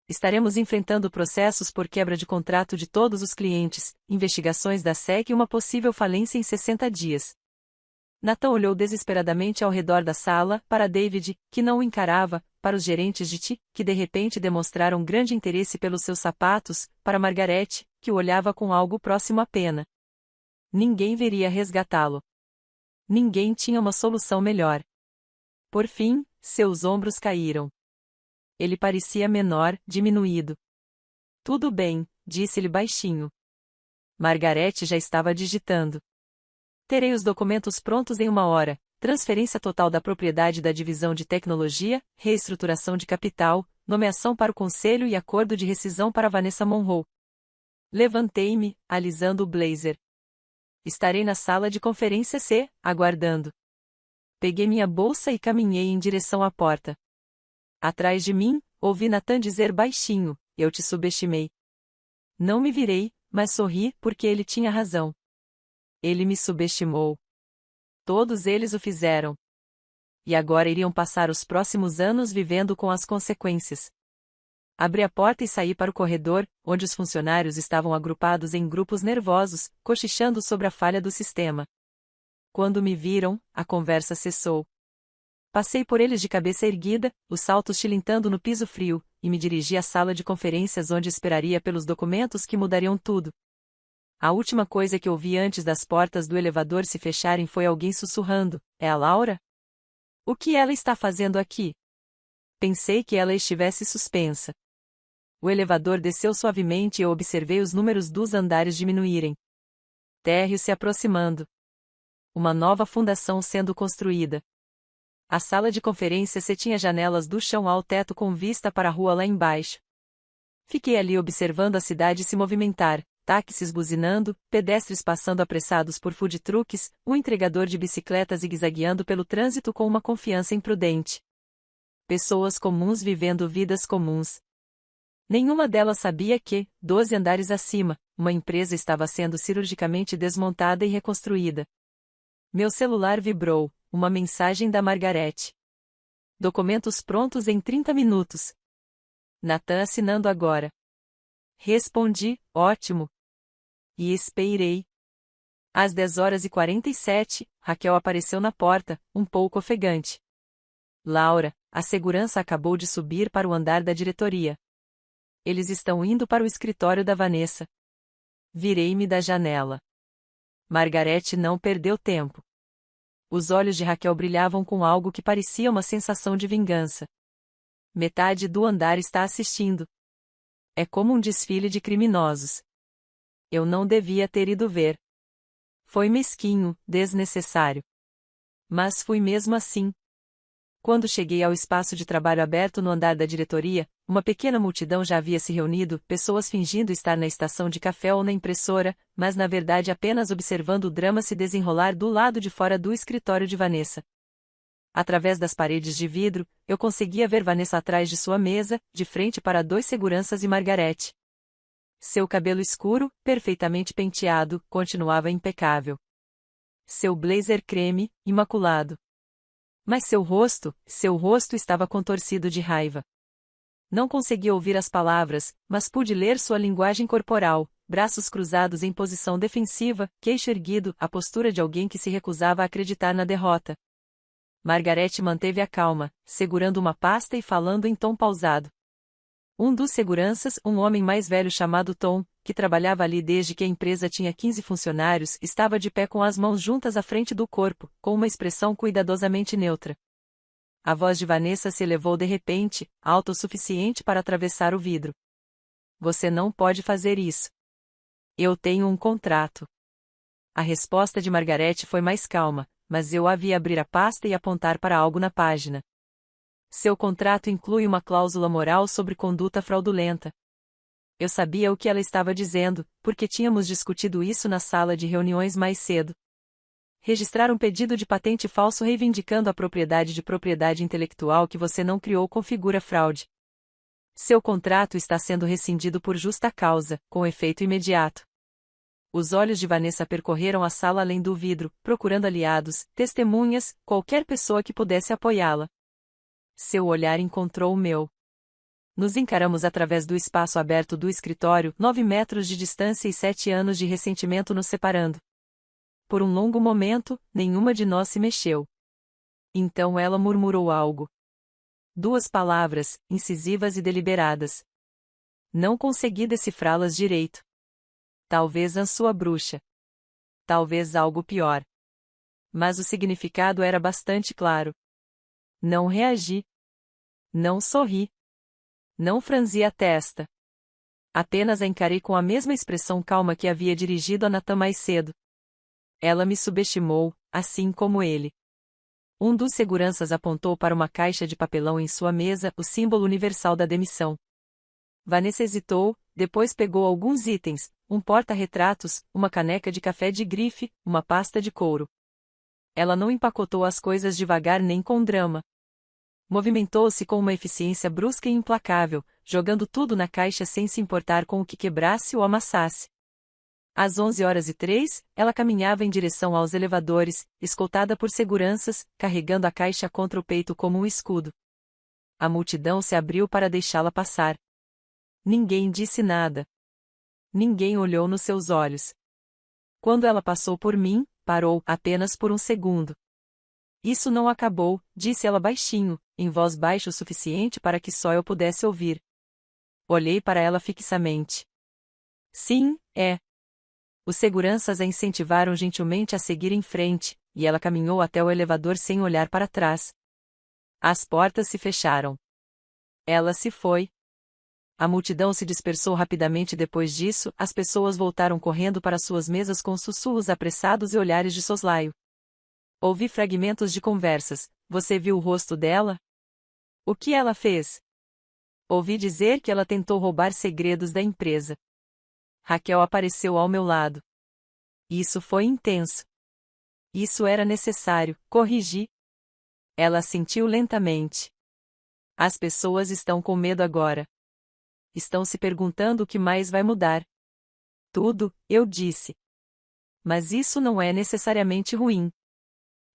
S1: Estaremos enfrentando processos por quebra de contrato de todos os clientes, investigações da SEC e uma possível falência em 60 dias. Nathan olhou desesperadamente ao redor da sala, para David, que não o encarava, para os gerentes de TI, que de repente demonstraram grande interesse pelos seus sapatos, para Margarete, que o olhava com algo próximo à pena. Ninguém viria resgatá-lo. Ninguém tinha uma solução melhor. Por fim, seus ombros caíram. Ele parecia menor, diminuído. Tudo bem, disse-lhe baixinho. Margarete já estava digitando. Terei os documentos prontos em 1 hora. Transferência total da propriedade da divisão de tecnologia, reestruturação de capital, nomeação para o conselho e acordo de rescisão para Vanessa Monroe. Levantei-me, alisando o blazer. Estarei na sala de conferência C, aguardando. Peguei minha bolsa e caminhei em direção à porta. Atrás de mim, ouvi Nathan dizer baixinho: eu te subestimei. Não me virei, mas sorri, porque ele tinha razão. Ele me subestimou. Todos eles o fizeram. E agora iriam passar os próximos anos vivendo com as consequências. Abri a porta e saí para o corredor, onde os funcionários estavam agrupados em grupos nervosos, cochichando sobre a falha do sistema. Quando me viram, a conversa cessou. Passei por eles de cabeça erguida, os saltos tilintando no piso frio, e me dirigi à sala de conferências onde esperaria pelos documentos que mudariam tudo. A última coisa que ouvi antes das portas do elevador se fecharem foi alguém sussurrando: é a Laura? O que ela está fazendo aqui? Pensei que ela estivesse suspensa. O elevador desceu suavemente e eu observei os números dos andares diminuírem. Térreo se aproximando. Uma nova fundação sendo construída. A sala de conferência se tinha janelas do chão ao teto com vista para a rua lá embaixo. Fiquei ali observando a cidade se movimentar, táxis buzinando, pedestres passando apressados por food trucks, um entregador de bicicleta zigue-zagueando pelo trânsito com uma confiança imprudente. Pessoas comuns vivendo vidas comuns. Nenhuma delas sabia que, 12 andares acima, uma empresa estava sendo cirurgicamente desmontada e reconstruída. Meu celular vibrou, uma mensagem da Margarete. Documentos prontos em 30 minutos. Nathan assinando agora. Respondi: ótimo. E esperei. Às 10h47, Raquel apareceu na porta, um pouco ofegante. Laura, a segurança acabou de subir para o andar da diretoria. Eles estão indo para o escritório da Vanessa. Virei-me da janela. Margarete não perdeu tempo. Os olhos de Raquel brilhavam com algo que parecia uma sensação de vingança. Metade do andar está assistindo. É como um desfile de criminosos. Eu não devia ter ido ver. Foi mesquinho, desnecessário. Mas fui mesmo assim. Quando cheguei ao espaço de trabalho aberto no andar da diretoria, uma pequena multidão já havia se reunido, pessoas fingindo estar na estação de café ou na impressora, mas na verdade apenas observando o drama se desenrolar do lado de fora do escritório de Vanessa. Através das paredes de vidro, eu conseguia ver Vanessa atrás de sua mesa, de frente para 2 seguranças e Margarete. Seu cabelo escuro, perfeitamente penteado, continuava impecável. Seu blazer creme, imaculado. Mas seu rosto estava contorcido de raiva. Não consegui ouvir as palavras, mas pude ler sua linguagem corporal, braços cruzados em posição defensiva, queixo erguido, a postura de alguém que se recusava a acreditar na derrota. Margarete manteve a calma, segurando uma pasta e falando em tom pausado. Um dos seguranças, um homem mais velho chamado Tom, que trabalhava ali desde que a empresa tinha 15 funcionários, estava de pé com as mãos juntas à frente do corpo, com uma expressão cuidadosamente neutra. A voz de Vanessa se elevou de repente, alta o suficiente para atravessar o vidro. Você não pode fazer isso. Eu tenho um contrato. A resposta de Margarete foi mais calma, mas eu a vi abrir a pasta e apontar para algo na página. Seu contrato inclui uma cláusula moral sobre conduta fraudulenta. Eu sabia o que ela estava dizendo, porque tínhamos discutido isso na sala de reuniões mais cedo. Registrar um pedido de patente falso reivindicando a propriedade de propriedade intelectual que você não criou configura fraude. Seu contrato está sendo rescindido por justa causa, com efeito imediato. Os olhos de Vanessa percorreram a sala além do vidro, procurando aliados, testemunhas, qualquer pessoa que pudesse apoiá-la. Seu olhar encontrou o meu. Nos encaramos através do espaço aberto do escritório, 9 metros de distância e 7 anos de ressentimento nos separando. Por um longo momento, nenhuma de nós se mexeu. Então ela murmurou algo. 2 palavras, incisivas e deliberadas. Não consegui decifrá-las direito. Talvez a sua bruxa. Talvez algo pior. Mas o significado era bastante claro. Não reagi. Não sorri. Não franzi a testa. Apenas a encarei com a mesma expressão calma que havia dirigido a Nathan mais cedo. Ela me subestimou, assim como ele. Um dos seguranças apontou para uma caixa de papelão em sua mesa, o símbolo universal da demissão. Vanessa hesitou, depois pegou alguns itens, um porta-retratos, uma caneca de café de grife, uma pasta de couro. Ela não empacotou as coisas devagar nem com drama. Movimentou-se com uma eficiência brusca e implacável, jogando tudo na caixa sem se importar com o que quebrasse ou amassasse. Às 11h03, ela caminhava em direção aos elevadores, escoltada por seguranças, carregando a caixa contra o peito como um escudo. A multidão se abriu para deixá-la passar. Ninguém disse nada. Ninguém olhou nos seus olhos. Quando ela passou por mim, parou apenas por um segundo. Isso não acabou, disse ela baixinho, em voz baixa o suficiente para que só eu pudesse ouvir. Olhei para ela fixamente. Sim, é. Os seguranças a incentivaram gentilmente a seguir em frente, e ela caminhou até o elevador sem olhar para trás. As portas se fecharam. Ela se foi. A multidão se dispersou rapidamente depois disso, as pessoas voltaram correndo para suas mesas com sussurros apressados e olhares de soslaio. Ouvi fragmentos de conversas. Você viu o rosto dela? O que ela fez? Ouvi dizer que ela tentou roubar segredos da empresa. Raquel apareceu ao meu lado. Isso foi intenso. Isso era necessário, corrigi. Ela assentiu lentamente. As pessoas estão com medo agora. Estão se perguntando o que mais vai mudar. Tudo, eu disse. Mas isso não é necessariamente ruim.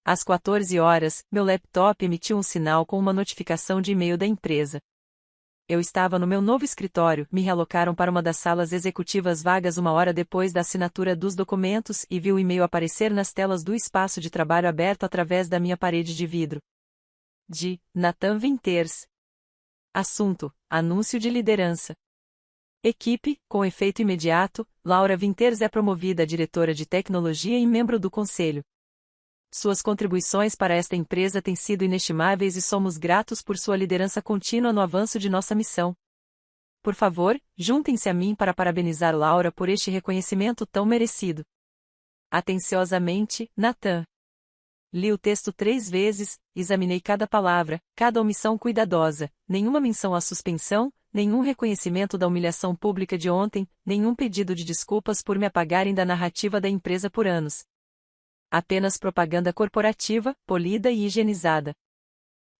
S1: Às 14h, meu laptop emitiu um sinal com uma notificação de e-mail da empresa. Eu estava no meu novo escritório, me realocaram para uma das salas executivas vagas 1 hora depois da assinatura dos documentos e vi o e-mail aparecer nas telas do espaço de trabalho aberto através da minha parede de vidro. De Nathan Winters. Assunto: anúncio de liderança. Equipe: com efeito imediato, Laura Winters é promovida a diretora de tecnologia e membro do conselho. Suas contribuições para esta empresa têm sido inestimáveis e somos gratos por sua liderança contínua no avanço de nossa missão. Por favor, juntem-se a mim para parabenizar Laura por este reconhecimento tão merecido. Atenciosamente, Nathan. Li o texto 3 vezes, examinei cada palavra, cada omissão cuidadosa, nenhuma menção à suspensão, nenhum reconhecimento da humilhação pública de ontem, nenhum pedido de desculpas por me apagarem da narrativa da empresa por anos. Apenas propaganda corporativa, polida e higienizada.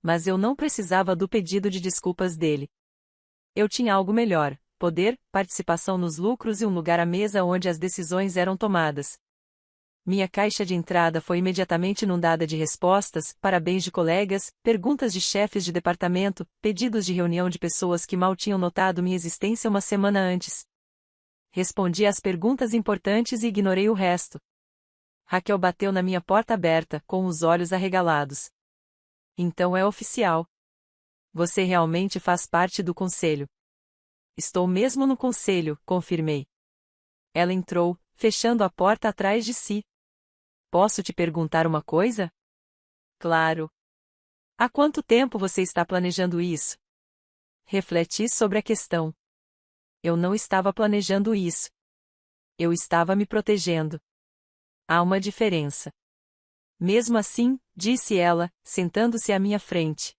S1: Mas eu não precisava do pedido de desculpas dele. Eu tinha algo melhor: poder, participação nos lucros e um lugar à mesa onde as decisões eram tomadas. Minha caixa de entrada foi imediatamente inundada de respostas, parabéns de colegas, perguntas de chefes de departamento, pedidos de reunião de pessoas que mal tinham notado minha existência uma semana antes. Respondi às perguntas importantes e ignorei o resto. Raquel bateu na minha porta aberta, com os olhos arregalados. Então é oficial. Você realmente faz parte do conselho. Estou mesmo no conselho, confirmei. Ela entrou, fechando a porta atrás de si. Posso te perguntar uma coisa? Claro. Há quanto tempo você está planejando isso? Refleti sobre a questão. Eu não estava planejando isso. Eu estava me protegendo. Há uma diferença. Mesmo assim, disse ela, sentando-se à minha frente.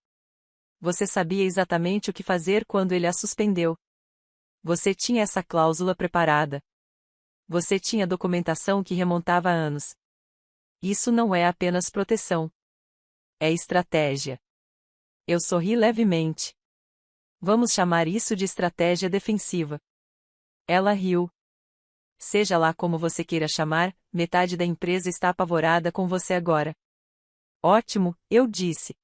S1: Você sabia exatamente o que fazer quando ele a suspendeu. Você tinha essa cláusula preparada. Você tinha documentação que remontava a anos. Isso não é apenas proteção. É estratégia. Eu sorri levemente. Vamos chamar isso de estratégia defensiva. Ela riu. Seja lá como você queira chamar, metade da empresa está apavorada com você agora. Ótimo, eu disse.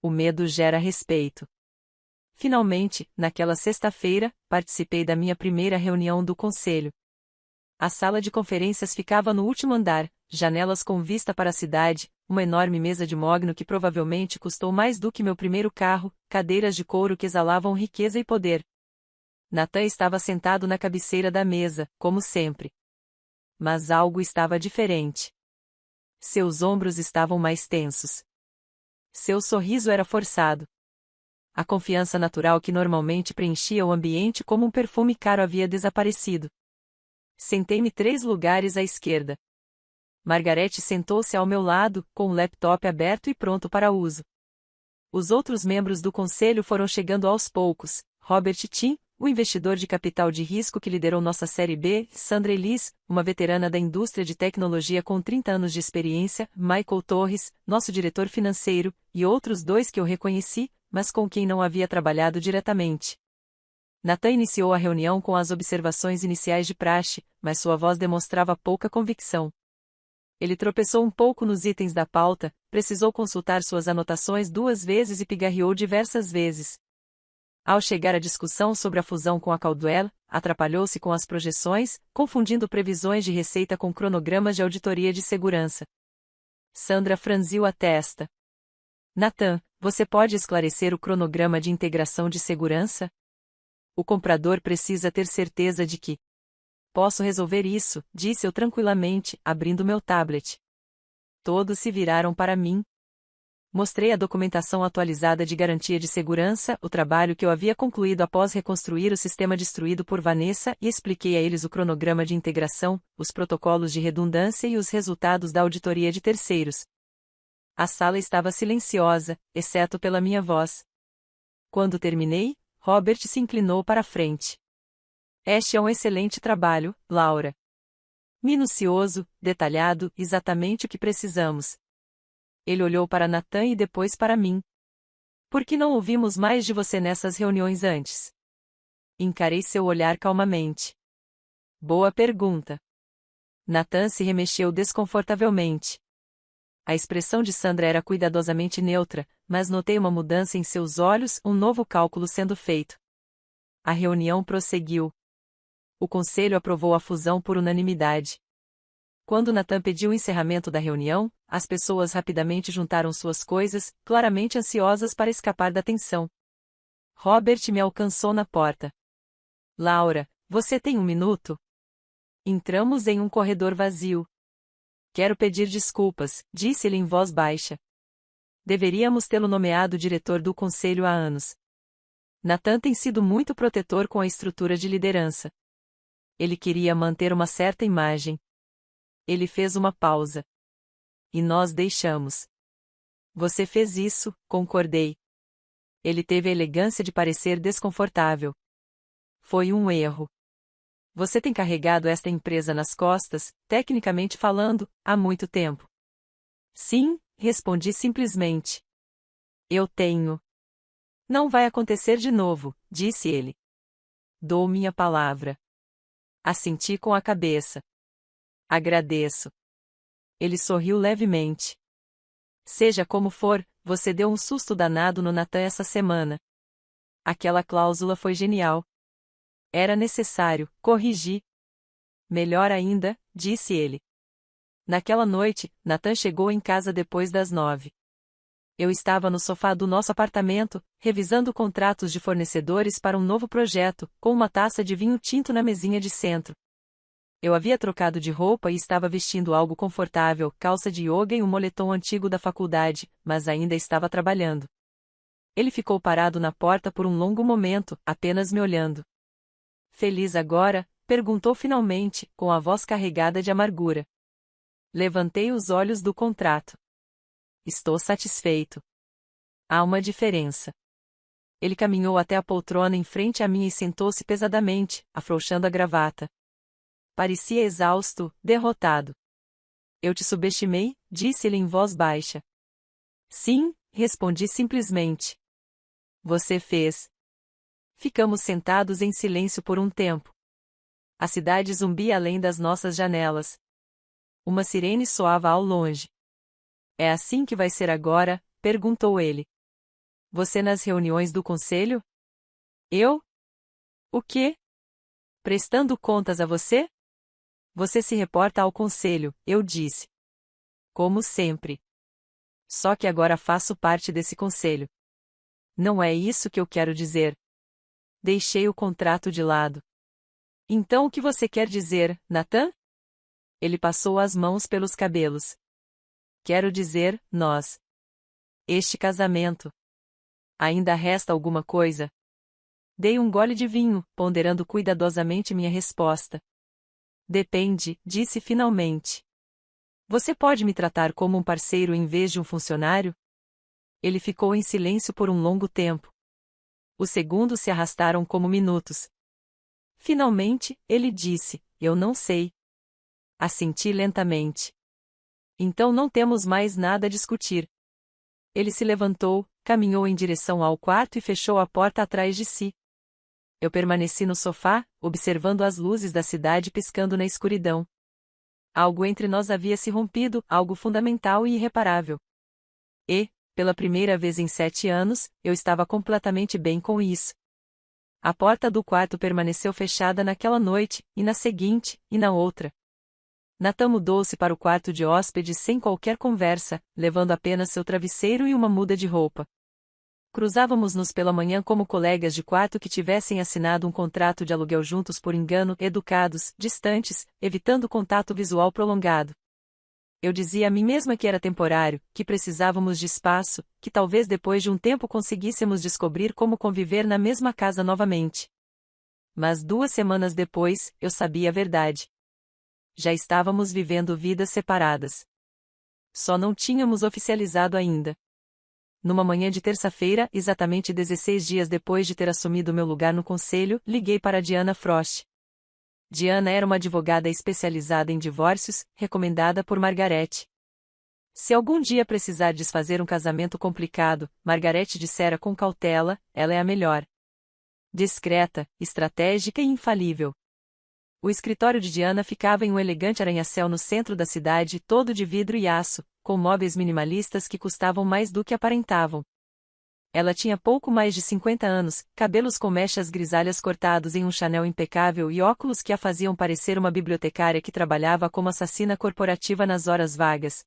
S1: O medo gera respeito. Finalmente, naquela sexta-feira, participei da minha primeira reunião do conselho. A sala de conferências ficava no último andar, janelas com vista para a cidade, uma enorme mesa de mogno que provavelmente custou mais do que meu primeiro carro, cadeiras de couro que exalavam riqueza e poder. Nathan estava sentado na cabeceira da mesa, como sempre. Mas algo estava diferente. Seus ombros estavam mais tensos. Seu sorriso era forçado. A confiança natural que normalmente preenchia o ambiente como um perfume caro havia desaparecido. Sentei-me 3 lugares à esquerda. Margarete sentou-se ao meu lado, com o laptop aberto e pronto para uso. Os outros membros do conselho foram chegando aos poucos: Robert Tim, o investidor de capital de risco que liderou nossa série B, Sandra Elis, uma veterana da indústria de tecnologia com 30 anos de experiência, Michael Torres, nosso diretor financeiro, e outros dois que eu reconheci, mas com quem não havia trabalhado diretamente. Nathan iniciou a reunião com as observações iniciais de praxe, mas sua voz demonstrava pouca convicção. Ele tropeçou um pouco nos itens da pauta, precisou consultar suas anotações 2 vezes e pigarreou diversas vezes. Ao chegar à discussão sobre a fusão com a Caldwell, atrapalhou-se com as projeções, confundindo previsões de receita com cronogramas de auditoria de segurança. Sandra franziu a testa. Nathan, você pode esclarecer o cronograma de integração de segurança? O comprador precisa ter certeza de que. Posso resolver isso, disse eu tranquilamente, abrindo meu tablet. Todos se viraram para mim. Mostrei a documentação atualizada de garantia de segurança, o trabalho que eu havia concluído após reconstruir o sistema destruído por Vanessa e expliquei a eles o cronograma de integração, os protocolos de redundância e os resultados da auditoria de terceiros. A sala estava silenciosa, exceto pela minha voz. Quando terminei, Robert se inclinou para a frente. Este é um excelente trabalho, Laura. Minucioso, detalhado, exatamente o que precisamos. Ele olhou para Nathan e depois para mim. Por que não ouvimos mais de você nessas reuniões antes? Encarei seu olhar calmamente. Boa pergunta. Nathan se remexeu desconfortavelmente. A expressão de Sandra era cuidadosamente neutra, mas notei uma mudança em seus olhos, um novo cálculo sendo feito. A reunião prosseguiu. O conselho aprovou a fusão por unanimidade. Quando Nathan pediu o encerramento da reunião, as pessoas rapidamente juntaram suas coisas, claramente ansiosas para escapar da tensão. Robert me alcançou na porta. Laura, você tem 1 minuto? Entramos em um corredor vazio. Quero pedir desculpas, disse ele em voz baixa. Deveríamos tê-lo nomeado diretor do conselho há anos. Nathan tem sido muito protetor com a estrutura de liderança. Ele queria manter uma certa imagem. Ele fez uma pausa. E nós deixamos. Você fez isso, concordei. Ele teve a elegância de parecer desconfortável. Foi um erro. Você tem carregado esta empresa nas costas, tecnicamente falando, há muito tempo. Sim, respondi simplesmente. Eu tenho. Não vai acontecer de novo, disse ele. Dou minha palavra. Assenti com a cabeça. Agradeço. Ele sorriu levemente. Seja como for, você deu um susto danado no Nathan essa semana. Aquela cláusula foi genial. Era necessário, corrigi. Melhor ainda, disse ele. Naquela noite, Nathan chegou em casa depois das 9. Eu estava no sofá do nosso apartamento, revisando contratos de fornecedores para um novo projeto, com uma taça de vinho tinto na mesinha de centro. Eu havia trocado de roupa e estava vestindo algo confortável, calça de yoga e um moletom antigo da faculdade, mas ainda estava trabalhando. Ele ficou parado na porta por um longo momento, apenas me olhando. Feliz agora? Perguntou finalmente, com a voz carregada de amargura. Levantei os olhos do contrato. Estou satisfeito. Há uma diferença. Ele caminhou até a poltrona em frente a mim e sentou-se pesadamente, afrouxando a gravata. Parecia exausto, derrotado. Eu te subestimei, disse ele em voz baixa. Sim, respondi simplesmente. Você fez. Ficamos sentados em silêncio por um tempo. A cidade zumbia além das nossas janelas. Uma sirene soava ao longe. É assim que vai ser agora? Perguntou ele. Você nas reuniões do conselho? Eu? O quê? Prestando contas a você? Você se reporta ao conselho, eu disse. Como sempre. Só que agora faço parte desse conselho. Não é isso que eu quero dizer. Deixei o contrato de lado. Então o que você quer dizer, Nathan? Ele passou as mãos pelos cabelos. Quero dizer, nós. Este casamento. Ainda resta alguma coisa? Dei um gole de vinho, ponderando cuidadosamente minha resposta. Depende, disse finalmente. Você pode me tratar como um parceiro em vez de um funcionário? Ele ficou em silêncio por um longo tempo. Os segundos se arrastaram como minutos. Finalmente, ele disse: eu não sei. Assenti lentamente. Então não temos mais nada a discutir. Ele se levantou, caminhou em direção ao quarto e fechou a porta atrás de si. Eu permaneci no sofá, observando as luzes da cidade piscando na escuridão. Algo entre nós havia se rompido, algo fundamental e irreparável. E, pela primeira vez em 7 anos, eu estava completamente bem com isso. A porta do quarto permaneceu fechada naquela noite, e na seguinte, e na outra. Nathan mudou-se para o quarto de hóspedes sem qualquer conversa, levando apenas seu travesseiro e uma muda de roupa. Cruzávamos-nos pela manhã como colegas de quarto que tivessem assinado um contrato de aluguel juntos por engano, educados, distantes, evitando contato visual prolongado. Eu dizia a mim mesma que era temporário, que precisávamos de espaço, que talvez depois de um tempo conseguíssemos descobrir como conviver na mesma casa novamente. Mas 2 semanas depois, eu sabia a verdade. Já estávamos vivendo vidas separadas. Só não tínhamos oficializado ainda. Numa manhã de terça-feira, exatamente 16 dias depois de ter assumido meu lugar no conselho, liguei para Diana Frost. Diana era uma advogada especializada em divórcios, recomendada por Margaret. Se algum dia precisar desfazer um casamento complicado, Margaret dissera com cautela, ela é a melhor. Discreta, estratégica e infalível. O escritório de Diana ficava em um elegante arranha-céu no centro da cidade, todo de vidro e aço, com móveis minimalistas que custavam mais do que aparentavam. Ela tinha pouco mais de 50 anos, cabelos com mechas grisalhas cortados em um Chanel impecável e óculos que a faziam parecer uma bibliotecária que trabalhava como assassina corporativa nas horas vagas.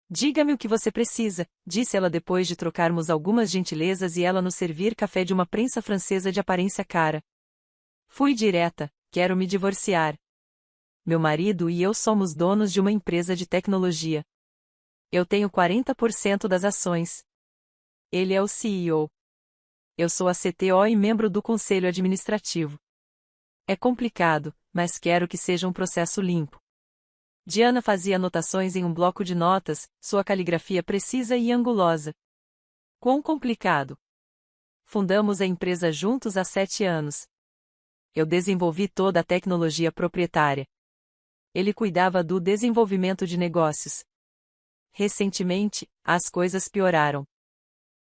S1: Diga-me o que você precisa, disse ela depois de trocarmos algumas gentilezas e ela nos servir café de uma prensa francesa de aparência cara. Fui direta: quero me divorciar. Meu marido e eu somos donos de uma empresa de tecnologia. Eu tenho 40% das ações. Ele é o CEO. Eu sou a CTO e membro do conselho administrativo. É complicado, mas quero que seja um processo limpo. Diana fazia anotações em um bloco de notas, sua caligrafia precisa e angulosa. Quão complicado! Fundamos a empresa juntos há 7 anos. Eu desenvolvi toda a tecnologia proprietária. Ele cuidava do desenvolvimento de negócios. Recentemente, as coisas pioraram.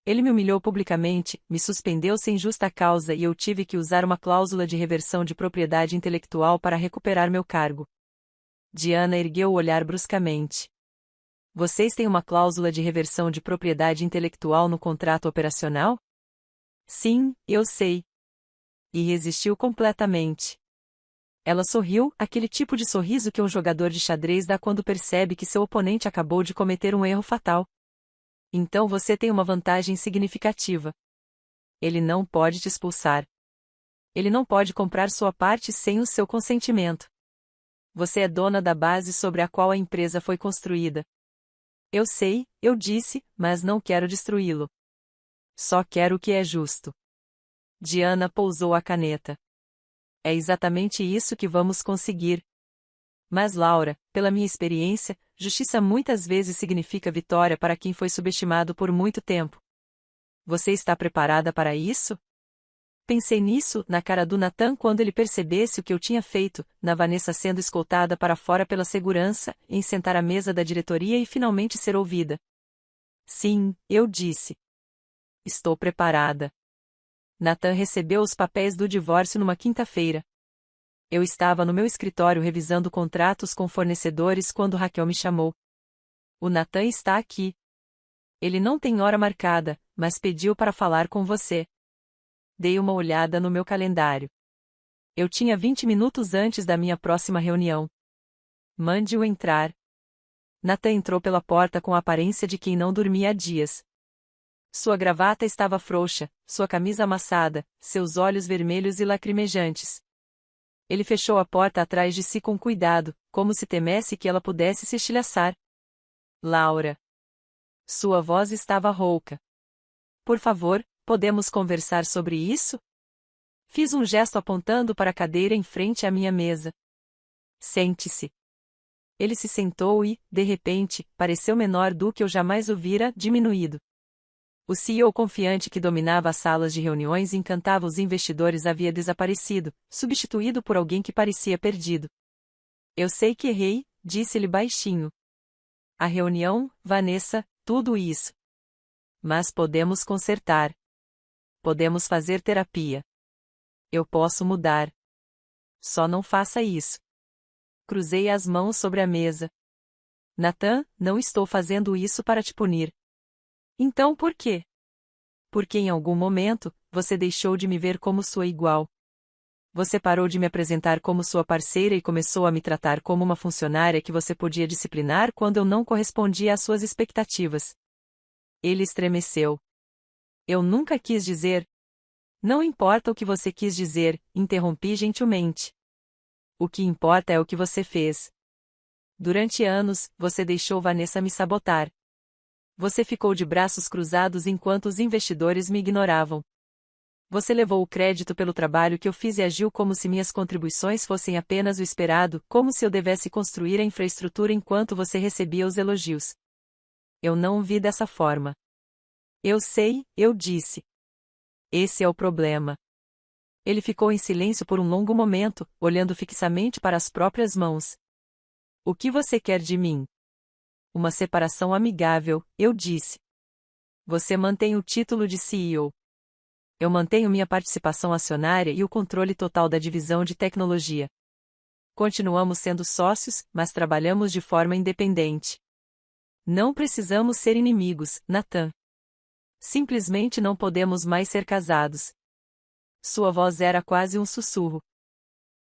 S1: Ele me humilhou publicamente, me suspendeu sem justa causa e eu tive que usar uma cláusula de reversão de propriedade intelectual para recuperar meu cargo. Diana ergueu o olhar bruscamente. Vocês têm uma cláusula de reversão de propriedade intelectual no contrato operacional? Sim, eu sei. E resistiu completamente. Ela sorriu, aquele tipo de sorriso que um jogador de xadrez dá quando percebe que seu oponente acabou de cometer um erro fatal. Então você tem uma vantagem significativa. Ele não pode te expulsar. Ele não pode comprar sua parte sem o seu consentimento. Você é dona da base sobre a qual a empresa foi construída. Eu sei, eu disse, mas não quero destruí-lo. Só quero o que é justo. Diana pousou a caneta. É exatamente isso que vamos conseguir. Mas Laura, pela minha experiência, justiça muitas vezes significa vitória para quem foi subestimado por muito tempo. Você está preparada para isso? Pensei nisso, na cara do Nathan quando ele percebesse o que eu tinha feito, na Vanessa sendo escoltada para fora pela segurança, em sentar à mesa da diretoria e finalmente ser ouvida. Sim, eu disse. Estou preparada. Nathan recebeu os papéis do divórcio numa quinta-feira. Eu estava no meu escritório revisando contratos com fornecedores quando Raquel me chamou. O Nathan está aqui. Ele não tem hora marcada, mas pediu para falar com você. Dei uma olhada no meu calendário. Eu tinha 20 minutos antes da minha próxima reunião. Mande-o entrar. Nathan entrou pela porta com a aparência de quem não dormia há dias. Sua gravata estava frouxa, sua camisa amassada, seus olhos vermelhos e lacrimejantes. Ele fechou a porta atrás de si com cuidado, como se temesse que ela pudesse se estilhaçar. Laura. Sua voz estava rouca. Por favor, podemos conversar sobre isso? Fiz um gesto apontando para a cadeira em frente à minha mesa. Sente-se. Ele se sentou e, de repente, pareceu menor do que eu jamais o vira, diminuído. O CEO confiante que dominava as salas de reuniões e encantava os investidores havia desaparecido, substituído por alguém que parecia perdido. Eu sei que errei, disse-lhe baixinho. A reunião, Vanessa, tudo isso. Mas podemos consertar. Podemos fazer terapia. Eu posso mudar. Só não faça isso. Cruzei as mãos sobre a mesa. Nathan, não estou fazendo isso para te punir. Então por quê? Porque em algum momento, você deixou de me ver como sua igual. Você parou de me apresentar como sua parceira e começou a me tratar como uma funcionária que você podia disciplinar quando eu não correspondia às suas expectativas. Ele estremeceu. Eu nunca quis dizer. Não importa o que você quis dizer, interrompi gentilmente. O que importa é o que você fez. Durante anos, você deixou Vanessa me sabotar. Você ficou de braços cruzados enquanto os investidores me ignoravam. Você levou o crédito pelo trabalho que eu fiz e agiu como se minhas contribuições fossem apenas o esperado, como se eu devesse construir a infraestrutura enquanto você recebia os elogios. Eu não o vi dessa forma. Eu sei, eu disse. Esse é o problema. Ele ficou em silêncio por um longo momento, olhando fixamente para as próprias mãos. O que você quer de mim? Uma separação amigável, eu disse. Você mantém o título de CEO. Eu mantenho minha participação acionária e o controle total da divisão de tecnologia. Continuamos sendo sócios, mas trabalhamos de forma independente. Não precisamos ser inimigos, Nathan. Simplesmente não podemos mais ser casados. Sua voz era quase um sussurro.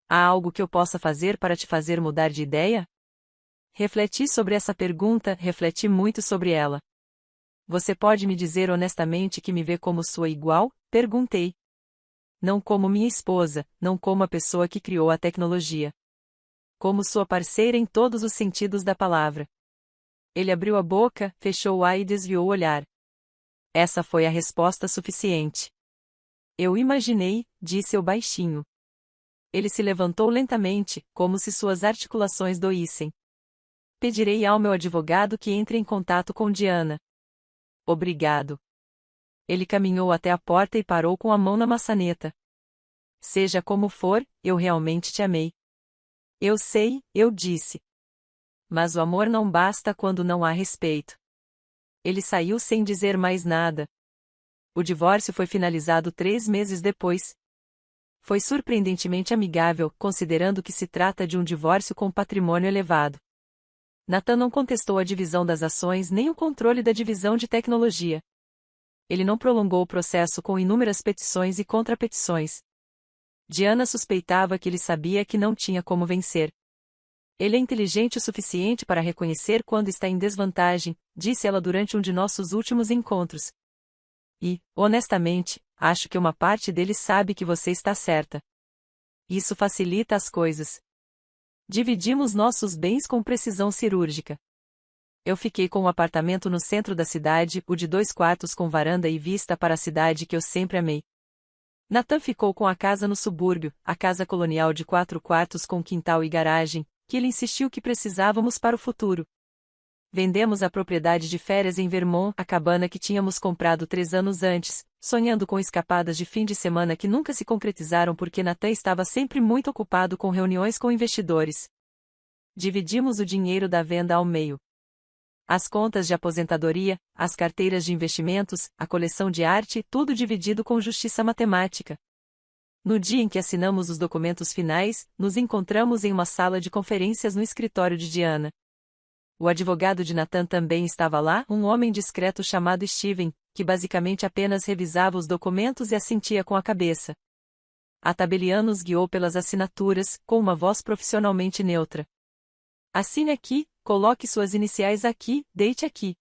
S1: Há algo que eu possa fazer para te fazer mudar de ideia? Refleti sobre essa pergunta, refleti muito sobre ela. Você pode me dizer honestamente que me vê como sua igual? Perguntei. Não como minha esposa, não como a pessoa que criou a tecnologia. Como sua parceira em todos os sentidos da palavra. Ele abriu a boca, fechou-a e desviou o olhar. Essa foi a resposta suficiente. Eu imaginei, disse eu baixinho. Ele se levantou lentamente, como se suas articulações doíssem. Pedirei ao meu advogado que entre em contato com Diana. Obrigado. Ele caminhou até a porta e parou com a mão na maçaneta. Seja como for, eu realmente te amei. Eu sei, eu disse. Mas o amor não basta quando não há respeito. Ele saiu sem dizer mais nada. O divórcio foi finalizado 3 meses depois. Foi surpreendentemente amigável, considerando que se trata de um divórcio com patrimônio elevado. Nathan não contestou a divisão das ações nem o controle da divisão de tecnologia. Ele não prolongou o processo com inúmeras petições e contrapetições. Diana suspeitava que ele sabia que não tinha como vencer. Ele é inteligente o suficiente para reconhecer quando está em desvantagem, disse ela durante um de nossos últimos encontros. E, honestamente, acho que uma parte dele sabe que você está certa. Isso facilita as coisas. Dividimos nossos bens com precisão cirúrgica. Eu fiquei com um apartamento no centro da cidade, o de 2 quartos com varanda e vista para a cidade que eu sempre amei. Nathan ficou com a casa no subúrbio, a casa colonial de 4 quartos com quintal e garagem, que ele insistiu que precisávamos para o futuro. Vendemos a propriedade de férias em Vermont, a cabana que tínhamos comprado 3 anos antes, sonhando com escapadas de fim de semana que nunca se concretizaram porque Nathan estava sempre muito ocupado com reuniões com investidores. Dividimos o dinheiro da venda ao meio. As contas de aposentadoria, as carteiras de investimentos, a coleção de arte, tudo dividido com justiça matemática. No dia em que assinamos os documentos finais, nos encontramos em uma sala de conferências no escritório de Diana. O advogado de Nathan também estava lá, um homem discreto chamado Steven, que basicamente apenas revisava os documentos e assentia com a cabeça. A tabeliã nos guiou pelas assinaturas, com uma voz profissionalmente neutra. Assine aqui, coloque suas iniciais aqui, deite aqui.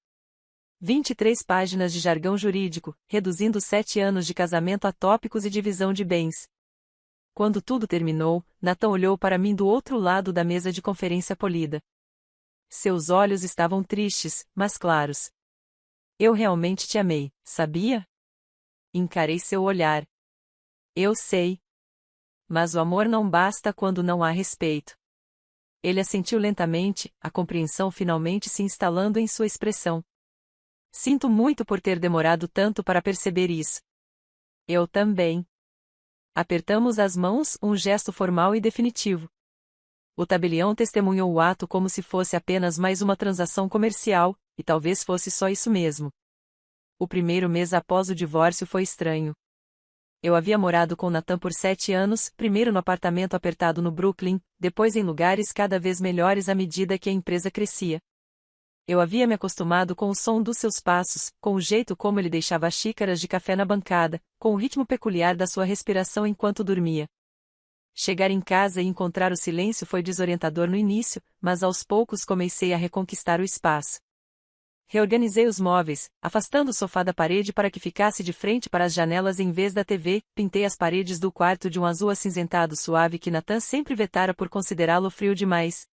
S1: 23 páginas de jargão jurídico, reduzindo 7 anos de casamento a tópicos e divisão de bens. Quando tudo terminou, Nathan olhou para mim do outro lado da mesa de conferência polida. Seus olhos estavam tristes, mas claros. Eu realmente te amei, sabia? Encarei seu olhar. Eu sei. Mas o amor não basta quando não há respeito. Ele assentiu lentamente, a compreensão finalmente se instalando em sua expressão. Sinto muito por ter demorado tanto para perceber isso. Eu também. Apertamos as mãos, um gesto formal e definitivo. O tabelião testemunhou o ato como se fosse apenas mais uma transação comercial, e talvez fosse só isso mesmo. O primeiro mês após o divórcio foi estranho. Eu havia morado com Nathan por 7 anos, primeiro no apartamento apertado no Brooklyn, depois em lugares cada vez melhores à medida que a empresa crescia. Eu havia me acostumado com o som dos seus passos, com o jeito como ele deixava as xícaras de café na bancada, com o ritmo peculiar da sua respiração enquanto dormia. Chegar em casa e encontrar o silêncio foi desorientador no início, mas aos poucos comecei a reconquistar o espaço. Reorganizei os móveis, afastando o sofá da parede para que ficasse de frente para as janelas em vez da TV, pintei as paredes do quarto de um azul acinzentado suave que Nathan sempre vetara por considerá-lo frio demais.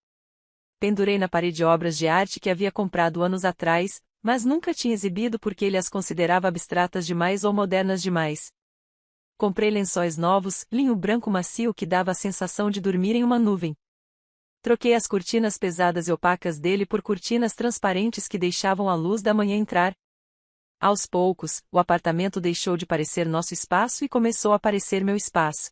S1: Pendurei na parede obras de arte que havia comprado anos atrás, mas nunca tinha exibido porque ele as considerava abstratas demais ou modernas demais. Comprei lençóis novos, linho branco macio que dava a sensação de dormir em uma nuvem. Troquei as cortinas pesadas e opacas dele por cortinas transparentes que deixavam a luz da manhã entrar. Aos poucos, o apartamento deixou de parecer nosso espaço e começou a parecer meu espaço.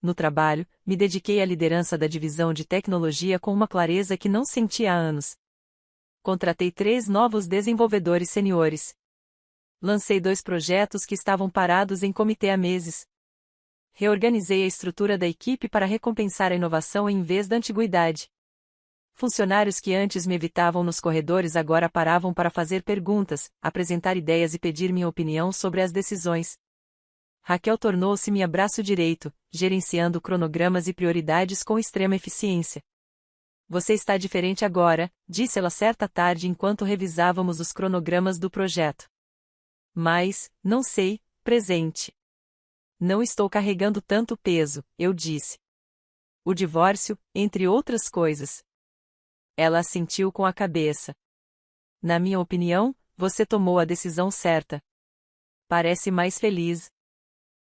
S1: No trabalho, me dediquei à liderança da divisão de tecnologia com uma clareza que não sentia há anos. Contratei 3 novos desenvolvedores seniores. Lancei 2 projetos que estavam parados em comitê há meses. Reorganizei a estrutura da equipe para recompensar a inovação em vez da antiguidade. Funcionários que antes me evitavam nos corredores agora paravam para fazer perguntas, apresentar ideias e pedir minha opinião sobre as decisões. Raquel tornou-se minha braço direito, gerenciando cronogramas e prioridades com extrema eficiência. Você está diferente agora, disse ela certa tarde enquanto revisávamos os cronogramas do projeto. Mas, não sei, presente. Não estou carregando tanto peso, eu disse. O divórcio, entre outras coisas. Ela assentiu com a cabeça. Na minha opinião, você tomou a decisão certa. Parece mais feliz.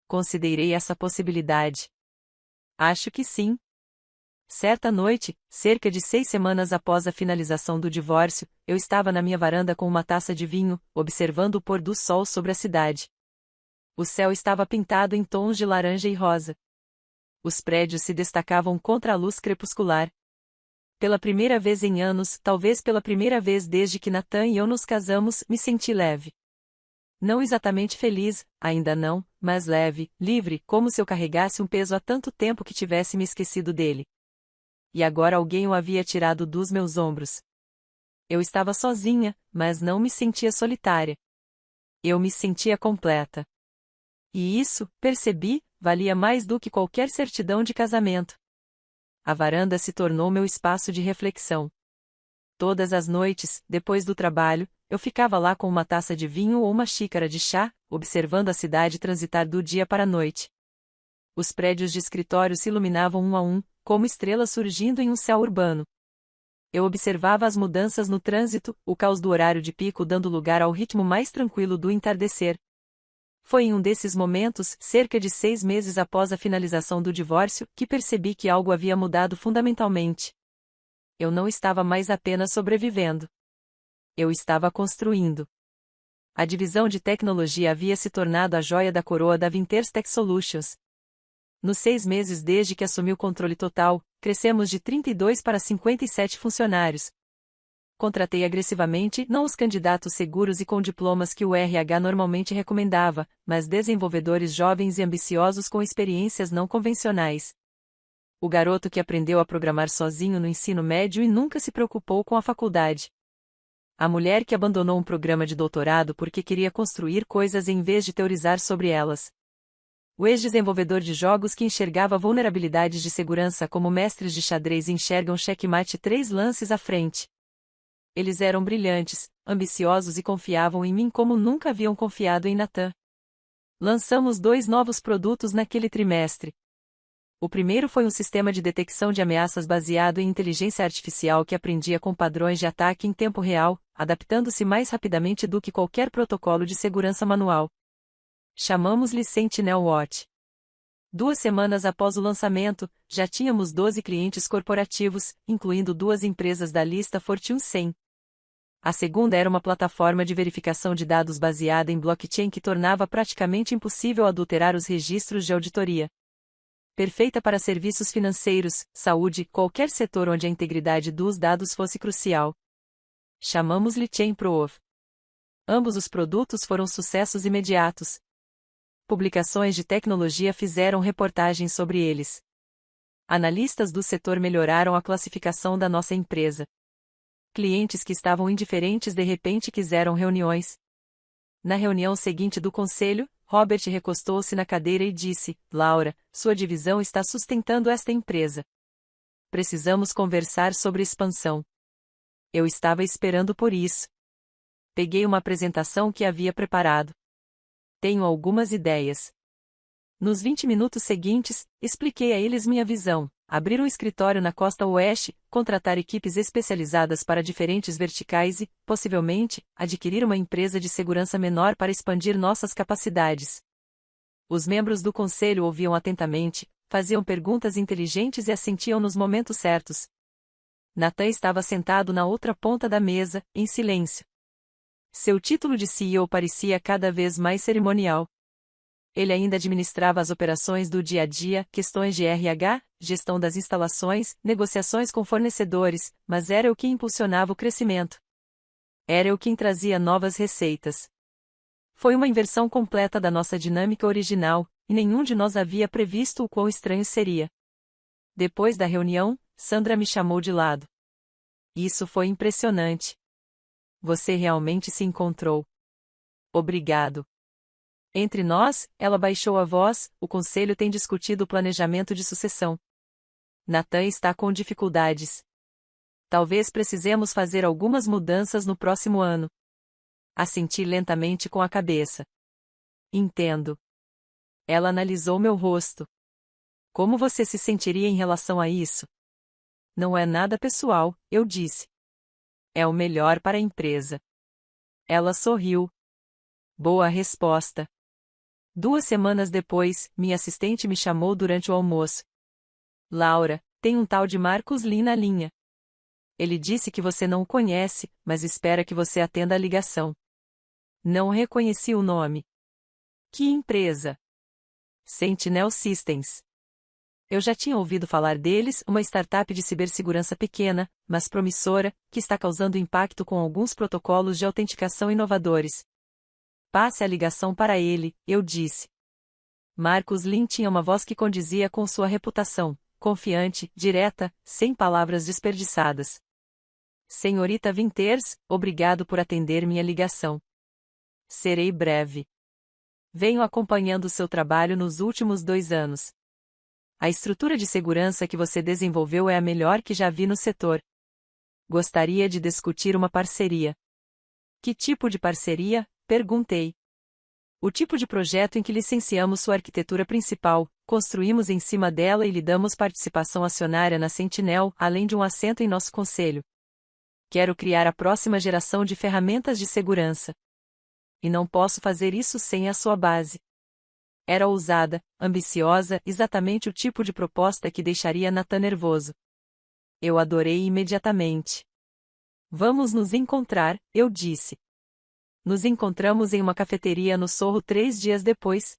S1: Considerei essa possibilidade. Acho que sim. Certa noite, cerca de 6 semanas após a finalização do divórcio, eu estava na minha varanda com uma taça de vinho, observando o pôr do sol sobre a cidade. O céu estava pintado em tons de laranja e rosa. Os prédios se destacavam contra a luz crepuscular. Pela primeira vez em anos, talvez pela primeira vez desde que Nathan e eu nos casamos, me senti leve. Não exatamente feliz, ainda não, mas leve, livre, como se eu carregasse um peso há tanto tempo que tivesse me esquecido dele. E agora alguém o havia tirado dos meus ombros. Eu estava sozinha, mas não me sentia solitária. Eu me sentia completa. E isso, percebi, valia mais do que qualquer certidão de casamento. A varanda se tornou meu espaço de reflexão. Todas as noites, depois do trabalho, eu ficava lá com uma taça de vinho ou uma xícara de chá, observando a cidade transitar do dia para a noite. Os prédios de escritório se iluminavam um a um, como estrelas surgindo em um céu urbano. Eu observava as mudanças no trânsito, o caos do horário de pico dando lugar ao ritmo mais tranquilo do entardecer. Foi em um desses momentos, cerca de 6 meses após a finalização do divórcio, que percebi que algo havia mudado fundamentalmente. Eu não estava mais apenas sobrevivendo. Eu estava construindo. A divisão de tecnologia havia se tornado a joia da coroa da Vinters Tech Solutions. Nos 6 meses desde que assumi o controle total, crescemos de 32 para 57 funcionários. Contratei agressivamente não os candidatos seguros e com diplomas que o RH normalmente recomendava, mas desenvolvedores jovens e ambiciosos com experiências não convencionais. O garoto que aprendeu a programar sozinho no ensino médio e nunca se preocupou com a faculdade. A mulher que abandonou um programa de doutorado porque queria construir coisas em vez de teorizar sobre elas. O ex-desenvolvedor de jogos que enxergava vulnerabilidades de segurança como mestres de xadrez enxergam checkmate 3 lances à frente. Eles eram brilhantes, ambiciosos e confiavam em mim como nunca haviam confiado em Nathan. Lançamos 2 novos produtos naquele trimestre. O primeiro foi um sistema de detecção de ameaças baseado em inteligência artificial que aprendia com padrões de ataque em tempo real, adaptando-se mais rapidamente do que qualquer protocolo de segurança manual. Chamamos-lhe Sentinel Watch. 2 semanas após o lançamento, já tínhamos 12 clientes corporativos, incluindo 2 empresas da lista Fortune 100. A segunda era uma plataforma de verificação de dados baseada em blockchain que tornava praticamente impossível adulterar os registros de auditoria. Perfeita para serviços financeiros, saúde, qualquer setor onde a integridade dos dados fosse crucial. Chamamos-lhe ChainProof. Ambos os produtos foram sucessos imediatos. Publicações de tecnologia fizeram reportagens sobre eles. Analistas do setor melhoraram a classificação da nossa empresa. Clientes que estavam indiferentes de repente quiseram reuniões. Na reunião seguinte do conselho, Robert recostou-se na cadeira e disse: Laura, sua divisão está sustentando esta empresa. Precisamos conversar sobre expansão. Eu estava esperando por isso. Peguei uma apresentação que havia preparado. Tenho algumas ideias. Nos 20 minutos seguintes, expliquei a eles minha visão: abrir um escritório na costa oeste, contratar equipes especializadas para diferentes verticais e, possivelmente, adquirir uma empresa de segurança menor para expandir nossas capacidades. Os membros do conselho ouviam atentamente, faziam perguntas inteligentes e assentiam nos momentos certos. Nathan estava sentado na outra ponta da mesa, em silêncio. Seu título de CEO parecia cada vez mais cerimonial. Ele ainda administrava as operações do dia a dia, questões de RH, gestão das instalações, negociações com fornecedores, mas era eu quem impulsionava o crescimento. Era eu quem trazia novas receitas. Foi uma inversão completa da nossa dinâmica original, e nenhum de nós havia previsto o quão estranho seria. Depois da reunião, Sandra me chamou de lado. Isso foi impressionante. Você realmente se encontrou. Obrigado. Entre nós, ela baixou a voz, o conselho tem discutido o planejamento de sucessão. Nathan está com dificuldades. Talvez precisemos fazer algumas mudanças no próximo ano. Assenti lentamente com a cabeça. Entendo. Ela analisou meu rosto. Como você se sentiria em relação a isso? Não é nada pessoal, eu disse. É o melhor para a empresa. Ela sorriu. Boa resposta. 2 semanas depois, minha assistente me chamou durante o almoço. Laura, tem um tal de Marcus Lee na linha. Ele disse que você não o conhece, mas espera que você atenda a ligação. Não reconheci o nome. Que empresa? Sentinel Systems. Eu já tinha ouvido falar deles, uma startup de cibersegurança pequena, mas promissora, que está causando impacto com alguns protocolos de autenticação inovadores. Passe a ligação para ele, eu disse. Marcus Lee tinha uma voz que condizia com sua reputação, confiante, direta, sem palavras desperdiçadas. Senhorita Winters, obrigado por atender minha ligação. Serei breve. Venho acompanhando seu trabalho nos últimos 2 anos. A estrutura de segurança que você desenvolveu é a melhor que já vi no setor. Gostaria de discutir uma parceria. Que tipo de parceria? Perguntei. O tipo de projeto em que licenciamos sua arquitetura principal, construímos em cima dela e lhe damos participação acionária na Sentinel, além de um assento em nosso conselho. Quero criar a próxima geração de ferramentas de segurança. E não posso fazer isso sem a sua base. Era ousada, ambiciosa, exatamente o tipo de proposta que deixaria Nathan nervoso. Eu adorei imediatamente. Vamos nos encontrar, eu disse. Nos encontramos em uma cafeteria no Sorro 3 dias depois.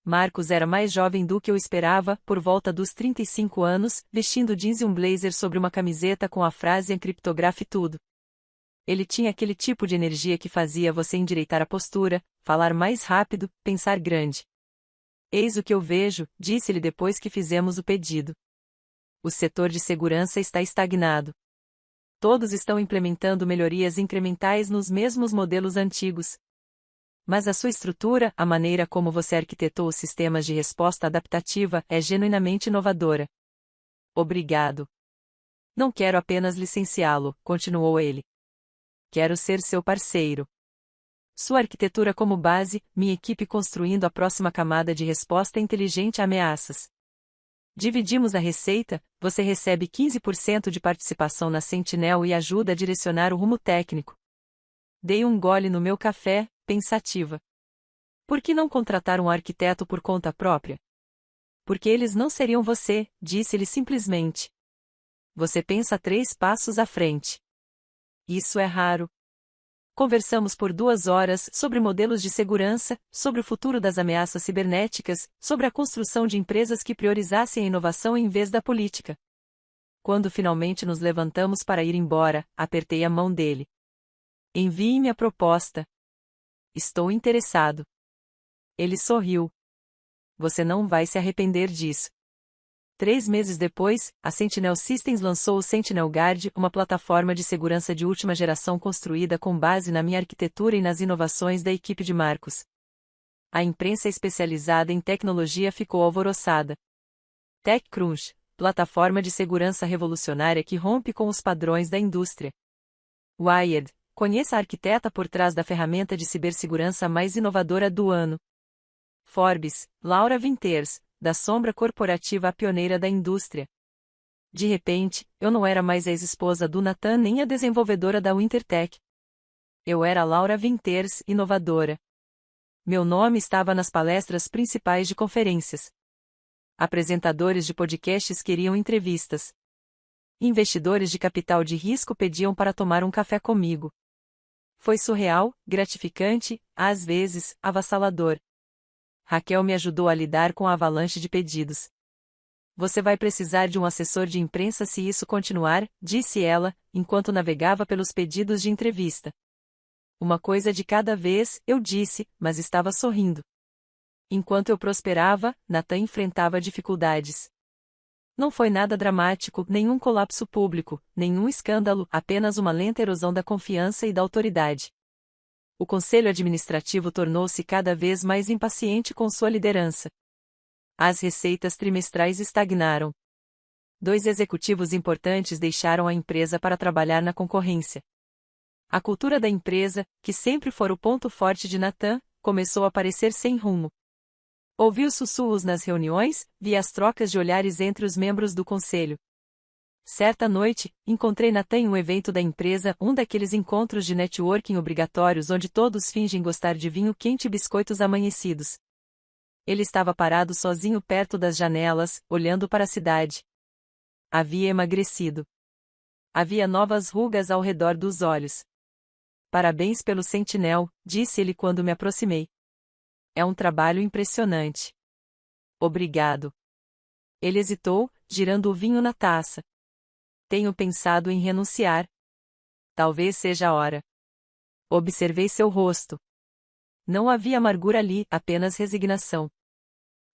S1: Marcus era mais jovem do que eu esperava, por volta dos 35 anos, vestindo jeans e um blazer sobre uma camiseta com a frase "Encriptografe tudo". Ele tinha aquele tipo de energia que fazia você endireitar a postura, falar mais rápido, pensar grande. Eis o que eu vejo, disse-lhe depois que fizemos o pedido. O setor de segurança está estagnado. Todos estão implementando melhorias incrementais nos mesmos modelos antigos. Mas a sua estrutura, a maneira como você arquitetou os sistemas de resposta adaptativa, é genuinamente inovadora. Obrigado. Não quero apenas licenciá-lo, continuou ele. Quero ser seu parceiro. Sua arquitetura como base, minha equipe construindo a próxima camada de resposta inteligente a ameaças. Dividimos a receita, você recebe 15% de participação na Sentinel e ajuda a direcionar o rumo técnico. Dei um gole no meu café, pensativa. Por que não contratar um arquiteto por conta própria? Porque eles não seriam você, disse-lhe simplesmente. Você pensa 3 passos à frente. Isso é raro. Conversamos por 2 horas sobre modelos de segurança, sobre o futuro das ameaças cibernéticas, sobre a construção de empresas que priorizassem a inovação em vez da política. Quando finalmente nos levantamos para ir embora, apertei a mão dele. Envie-me a proposta. Estou interessado. Ele sorriu. Você não vai se arrepender disso. 3 meses depois, a Sentinel Systems lançou o Sentinel Guard, uma plataforma de segurança de última geração construída com base na minha arquitetura e nas inovações da equipe de Marcos. A imprensa especializada em tecnologia ficou alvoroçada. TechCrunch, plataforma de segurança revolucionária que rompe com os padrões da indústria. Wired, conheça a arquiteta por trás da ferramenta de cibersegurança mais inovadora do ano. Forbes, Laura Winters, da sombra corporativa a pioneira da indústria. De repente, eu não era mais a ex-esposa do Nathan nem a desenvolvedora da WinterTech. Eu era Laura Winters, inovadora. Meu nome estava nas palestras principais de conferências. Apresentadores de podcasts queriam entrevistas. Investidores de capital de risco pediam para tomar um café comigo. Foi surreal, gratificante, às vezes, avassalador. Raquel me ajudou a lidar com a avalanche de pedidos. Você vai precisar de um assessor de imprensa se isso continuar, disse ela, enquanto navegava pelos pedidos de entrevista. Uma coisa de cada vez, eu disse, mas estava sorrindo. Enquanto eu prosperava, Nathan enfrentava dificuldades. Não foi nada dramático, nenhum colapso público, nenhum escândalo, apenas uma lenta erosão da confiança e da autoridade. O conselho administrativo tornou-se cada vez mais impaciente com sua liderança. As receitas trimestrais estagnaram. 2 executivos importantes deixaram a empresa para trabalhar na concorrência. A cultura da empresa, que sempre fora o ponto forte de Nathan, começou a parecer sem rumo. Ouvi os sussurros nas reuniões, vi as trocas de olhares entre os membros do conselho. Certa noite, encontrei Nathan em um evento da empresa, um daqueles encontros de networking obrigatórios onde todos fingem gostar de vinho quente e biscoitos amanhecidos. Ele estava parado sozinho perto das janelas, olhando para a cidade. Havia emagrecido. Havia novas rugas ao redor dos olhos. Parabéns pelo Sentinel, disse ele quando me aproximei. É um trabalho impressionante. Obrigado. Ele hesitou, girando o vinho na taça. Tenho pensado em renunciar. Talvez seja a hora. Observei seu rosto. Não havia amargura ali, apenas resignação.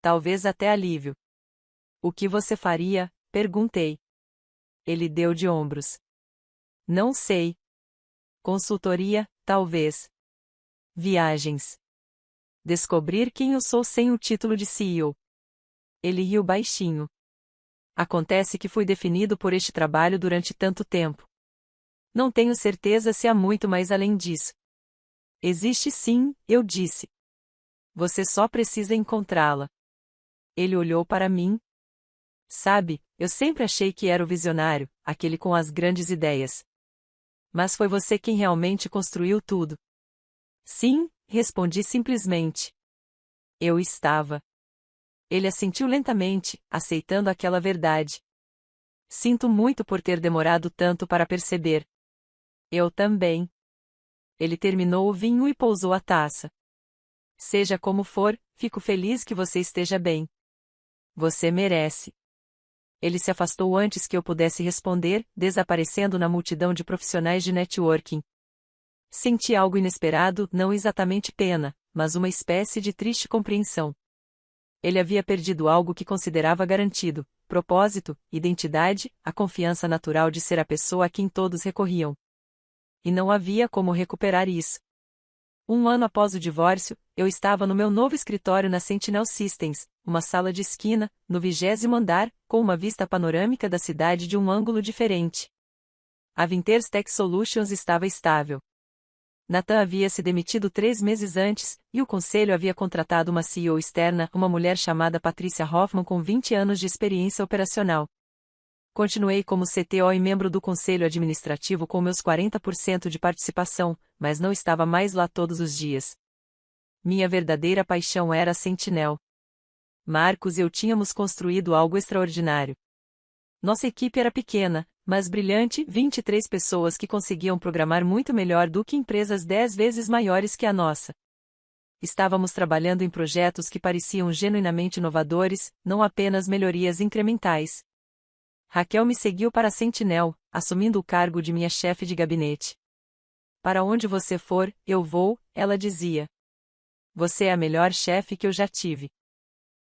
S1: Talvez até alívio. O que você faria? Perguntei. Ele deu de ombros. Não sei. Consultoria, talvez. Viagens. Descobrir quem eu sou sem o título de CEO. Ele riu baixinho. Acontece que fui definido por este trabalho durante tanto tempo. Não tenho certeza se há muito mais além disso. Existe sim, eu disse. Você só precisa encontrá-la. Ele olhou para mim. Sabe, eu sempre achei que era o visionário, aquele com as grandes ideias. Mas foi você quem realmente construiu tudo. Sim, respondi simplesmente. Eu estava. Ele assentiu lentamente, aceitando aquela verdade. Sinto muito por ter demorado tanto para perceber. Eu também. Ele terminou o vinho e pousou a taça. Seja como for, fico feliz que você esteja bem. Você merece. Ele se afastou antes que eu pudesse responder, desaparecendo na multidão de profissionais de networking. Senti algo inesperado, não exatamente pena, mas uma espécie de triste compreensão. Ele havia perdido algo que considerava garantido: propósito, identidade, a confiança natural de ser a pessoa a quem todos recorriam. E não havia como recuperar isso. 1 ano após o divórcio, eu estava no meu novo escritório na Sentinel Systems, uma sala de esquina, no 20º andar, com uma vista panorâmica da cidade de um ângulo diferente. A Winters Tech Solutions estava estável. Nathan havia se demitido 3 meses antes, e o conselho havia contratado uma CEO externa, uma mulher chamada Patricia Hoffman com 20 anos de experiência operacional. Continuei como CTO e membro do conselho administrativo com meus 40% de participação, mas não estava mais lá todos os dias. Minha verdadeira paixão era a Sentinel. Marcos e eu tínhamos construído algo extraordinário. Nossa equipe era pequena, mas brilhante, 23 pessoas que conseguiam programar muito melhor do que empresas 10 vezes maiores que a nossa. Estávamos trabalhando em projetos que pareciam genuinamente inovadores, não apenas melhorias incrementais. Raquel me seguiu para a Sentinel, assumindo o cargo de minha chefe de gabinete. Para onde você for, eu vou, ela dizia. Você é a melhor chefe que eu já tive.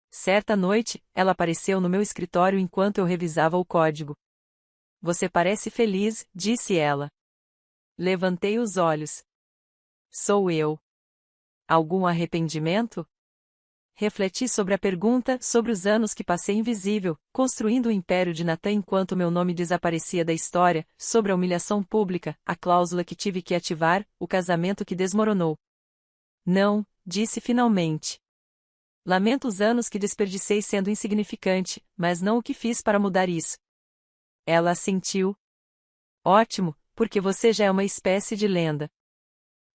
S1: Certa noite, ela apareceu no meu escritório enquanto eu revisava o código. Você parece feliz, disse ela. Levantei os olhos. Sou eu. Algum arrependimento? Refleti sobre a pergunta, sobre os anos que passei invisível, construindo o império de Natan enquanto meu nome desaparecia da história, sobre a humilhação pública, a cláusula que tive que ativar, o casamento que desmoronou. Não, disse finalmente. Lamento os anos que desperdicei sendo insignificante, mas não o que fiz para mudar isso. Ela assentiu. Ótimo, porque você já é uma espécie de lenda.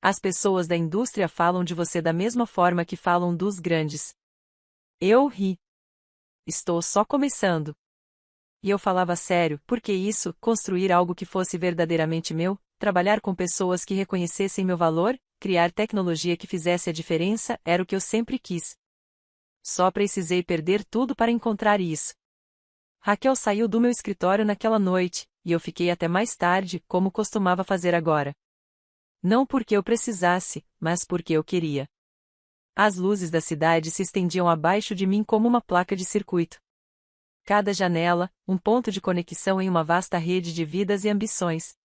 S1: As pessoas da indústria falam de você da mesma forma que falam dos grandes. Eu ri. Estou só começando. E eu falava sério, porque isso, construir algo que fosse verdadeiramente meu, trabalhar com pessoas que reconhecessem meu valor, criar tecnologia que fizesse a diferença, era o que eu sempre quis. Só precisei perder tudo para encontrar isso. Raquel saiu do meu escritório naquela noite, e eu fiquei até mais tarde, como costumava fazer agora. Não porque eu precisasse, mas porque eu queria. As luzes da cidade se estendiam abaixo de mim como uma placa de circuito. Cada janela, um ponto de conexão em uma vasta rede de vidas e ambições.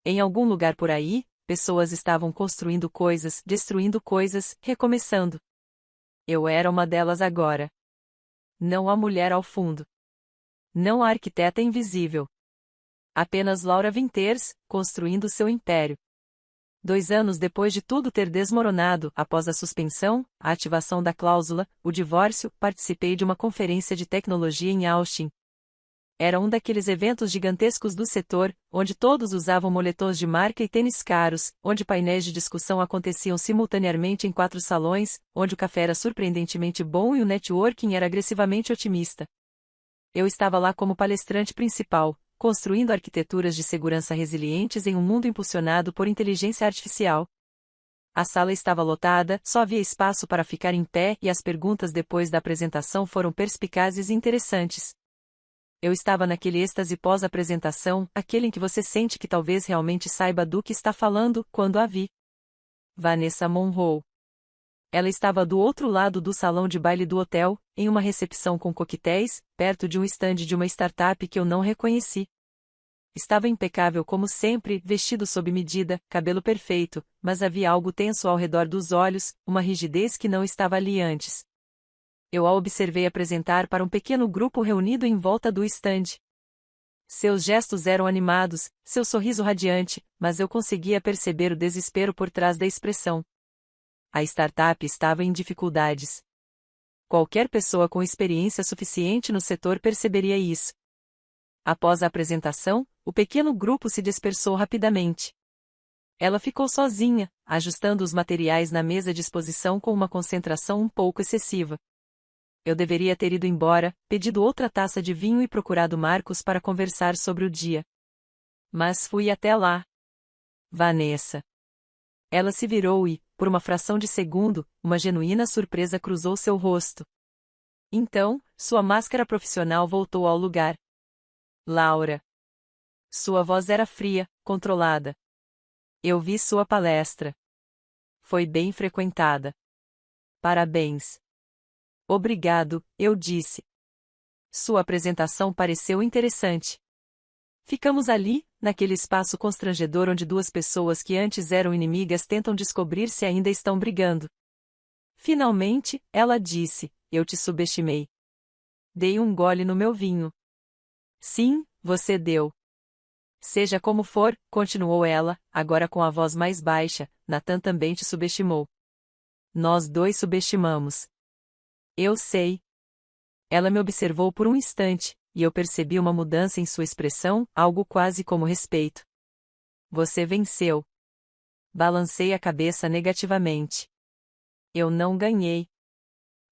S1: Em algum lugar por aí, pessoas estavam construindo coisas, destruindo coisas, recomeçando. Eu era uma delas agora. Não a mulher ao fundo. Não a arquiteta invisível. Apenas Laura Winters, construindo seu império. 2 anos depois de tudo ter desmoronado, após a suspensão, a ativação da cláusula, o divórcio, participei de uma conferência de tecnologia em Austin. Era um daqueles eventos gigantescos do setor, onde todos usavam moletons de marca e tênis caros, onde painéis de discussão aconteciam simultaneamente em 4 salões, onde o café era surpreendentemente bom e o networking era agressivamente otimista. Eu estava lá como palestrante principal, construindo arquiteturas de segurança resilientes em um mundo impulsionado por inteligência artificial. A sala estava lotada, só havia espaço para ficar em pé e as perguntas depois da apresentação foram perspicazes e interessantes. Eu estava naquele êxtase pós-apresentação, aquele em que você sente que talvez realmente saiba do que está falando, quando a vi. Vanessa Monroe. Ela estava do outro lado do salão de baile do hotel, em uma recepção com coquetéis, perto de um estande de uma startup que eu não reconheci. Estava impecável como sempre, vestido sob medida, cabelo perfeito, mas havia algo tenso ao redor dos olhos, uma rigidez que não estava ali antes. Eu a observei apresentar para um pequeno grupo reunido em volta do estande. Seus gestos eram animados, seu sorriso radiante, mas eu conseguia perceber o desespero por trás da expressão. A startup estava em dificuldades. Qualquer pessoa com experiência suficiente no setor perceberia isso. Após a apresentação, o pequeno grupo se dispersou rapidamente. Ela ficou sozinha, ajustando os materiais na mesa de exposição com uma concentração um pouco excessiva. Eu deveria ter ido embora, pedido outra taça de vinho e procurado Marcos para conversar sobre o dia. Mas fui até lá. Vanessa. Ela se virou e, por uma fração de segundo, uma genuína surpresa cruzou seu rosto. Então, sua máscara profissional voltou ao lugar. Laura. Sua voz era fria, controlada. Eu vi sua palestra. Foi bem frequentada. Parabéns. Obrigado, eu disse. Sua apresentação pareceu interessante. Ficamos ali, naquele espaço constrangedor onde 2 pessoas que antes eram inimigas tentam descobrir se ainda estão brigando. Finalmente, ela disse, eu te subestimei. Dei um gole no meu vinho. Sim, você deu. Seja como for, continuou ela, agora com a voz mais baixa, Nathan também te subestimou. Nós 2 subestimamos. Eu sei. Ela me observou por um instante, e eu percebi uma mudança em sua expressão, algo quase como respeito. Você venceu. Balancei a cabeça negativamente. Eu não ganhei.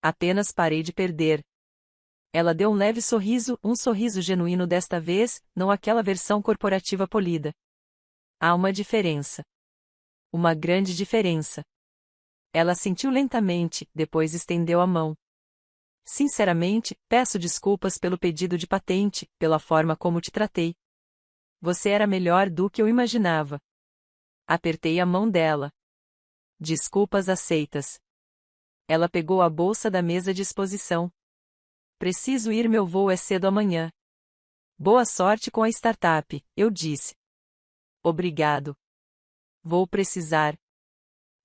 S1: Apenas parei de perder. Ela deu um leve sorriso, um sorriso genuíno desta vez, não aquela versão corporativa polida. Há uma diferença. Uma grande diferença. Ela sentiu lentamente, depois estendeu a mão. Sinceramente, peço desculpas pelo pedido de patente, pela forma como te tratei. Você era melhor do que eu imaginava. Apertei a mão dela. Desculpas aceitas. Ela pegou a bolsa da mesa de exposição. Preciso ir, meu voo é cedo amanhã. Boa sorte com a startup, eu disse. Obrigado. Vou precisar.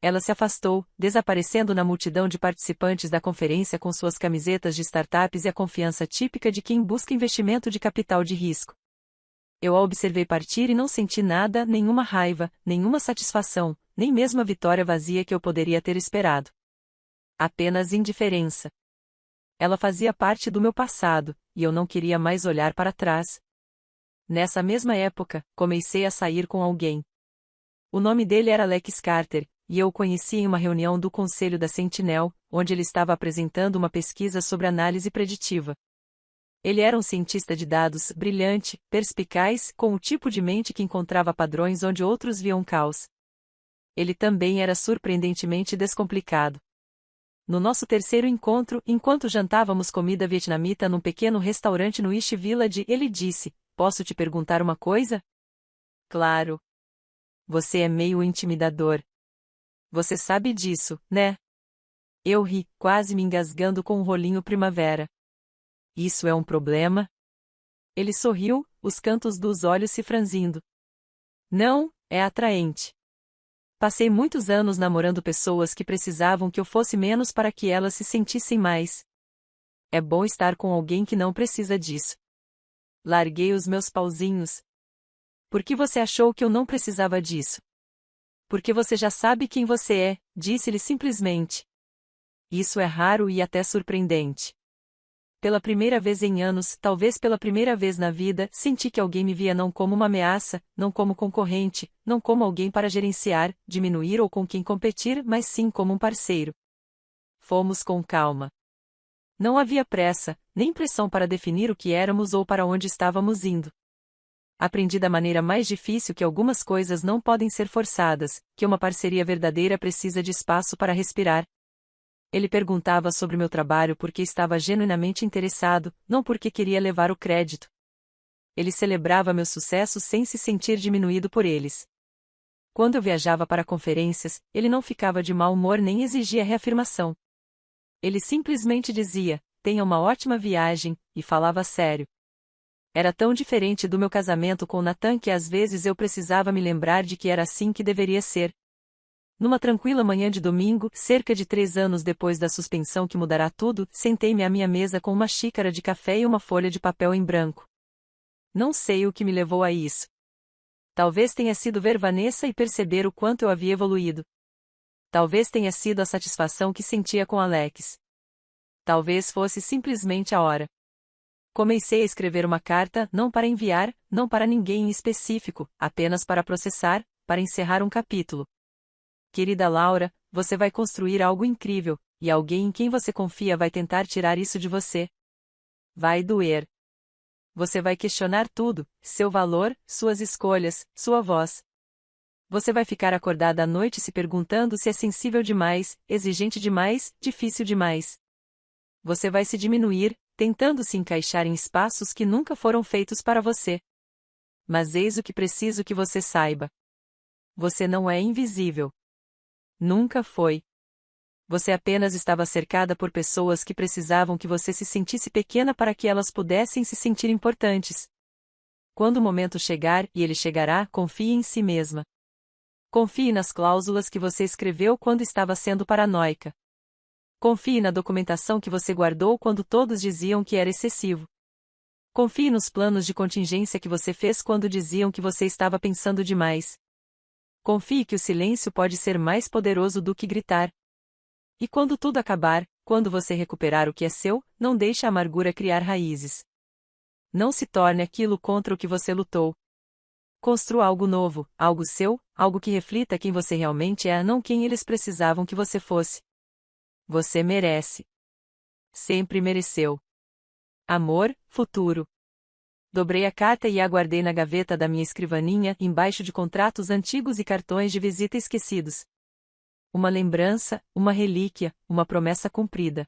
S1: Ela se afastou, desaparecendo na multidão de participantes da conferência com suas camisetas de startups e a confiança típica de quem busca investimento de capital de risco. Eu a observei partir e não senti nada, nenhuma raiva, nenhuma satisfação, nem mesmo a vitória vazia que eu poderia ter esperado. Apenas indiferença. Ela fazia parte do meu passado, e eu não queria mais olhar para trás. Nessa mesma época, comecei a sair com alguém. O nome dele era Alex Carter, e eu o conheci em uma reunião do Conselho da Sentinel, onde ele estava apresentando uma pesquisa sobre análise preditiva. Ele era um cientista de dados, brilhante, perspicaz, com o tipo de mente que encontrava padrões onde outros viam caos. Ele também era surpreendentemente descomplicado. No nosso terceiro encontro, enquanto jantávamos comida vietnamita num pequeno restaurante no East Village, ele disse: "Posso te perguntar uma coisa?" Claro. Você é meio intimidador. Você sabe disso, né? Eu ri, quase me engasgando com um rolinho primavera. Isso é um problema? Ele sorriu, os cantos dos olhos se franzindo. Não, é atraente. Passei muitos anos namorando pessoas que precisavam que eu fosse menos para que elas se sentissem mais. É bom estar com alguém que não precisa disso. Larguei os meus pauzinhos. Por que você achou que eu não precisava disso? Porque você já sabe quem você é, disse-lhe simplesmente. Isso é raro e até surpreendente. Pela primeira vez em anos, talvez pela primeira vez na vida, senti que alguém me via não como uma ameaça, não como concorrente, não como alguém para gerenciar, diminuir ou com quem competir, mas sim como um parceiro. Fomos com calma. Não havia pressa, nem pressão para definir o que éramos ou para onde estávamos indo. Aprendi da maneira mais difícil que algumas coisas não podem ser forçadas, que uma parceria verdadeira precisa de espaço para respirar. Ele perguntava sobre meu trabalho porque estava genuinamente interessado, não porque queria levar o crédito. Ele celebrava meus sucessos sem se sentir diminuído por eles. Quando eu viajava para conferências, ele não ficava de mau humor nem exigia reafirmação. Ele simplesmente dizia: "Tenha uma ótima viagem", e falava sério. Era tão diferente do meu casamento com Nathan que às vezes eu precisava me lembrar de que era assim que deveria ser. Numa tranquila manhã de domingo, cerca de 3 anos depois da suspensão que mudará tudo, sentei-me à minha mesa com uma xícara de café e uma folha de papel em branco. Não sei o que me levou a isso. Talvez tenha sido ver Vanessa e perceber o quanto eu havia evoluído. Talvez tenha sido a satisfação que sentia com Alex. Talvez fosse simplesmente a hora. Comecei a escrever uma carta, não para enviar, não para ninguém em específico, apenas para processar, para encerrar um capítulo. Querida Laura, você vai construir algo incrível, e alguém em quem você confia vai tentar tirar isso de você. Vai doer. Você vai questionar tudo, seu valor, suas escolhas, sua voz. Você vai ficar acordada à noite se perguntando se é sensível demais, exigente demais, difícil demais. Você vai se diminuir, tentando se encaixar em espaços que nunca foram feitos para você. Mas eis o que preciso que você saiba. Você não é invisível. Nunca foi. Você apenas estava cercada por pessoas que precisavam que você se sentisse pequena para que elas pudessem se sentir importantes. Quando o momento chegar, e ele chegará, confie em si mesma. Confie nas cláusulas que você escreveu quando estava sendo paranoica. Confie na documentação que você guardou quando todos diziam que era excessivo. Confie nos planos de contingência que você fez quando diziam que você estava pensando demais. Confie que o silêncio pode ser mais poderoso do que gritar. E quando tudo acabar, quando você recuperar o que é seu, não deixe a amargura criar raízes. Não se torne aquilo contra o que você lutou. Construa algo novo, algo seu, algo que reflita quem você realmente é, não quem eles precisavam que você fosse. Você merece. Sempre mereceu. Amor, futuro. Dobrei a carta e a guardei na gaveta da minha escrivaninha, embaixo de contratos antigos e cartões de visita esquecidos. Uma lembrança, uma relíquia, uma promessa cumprida.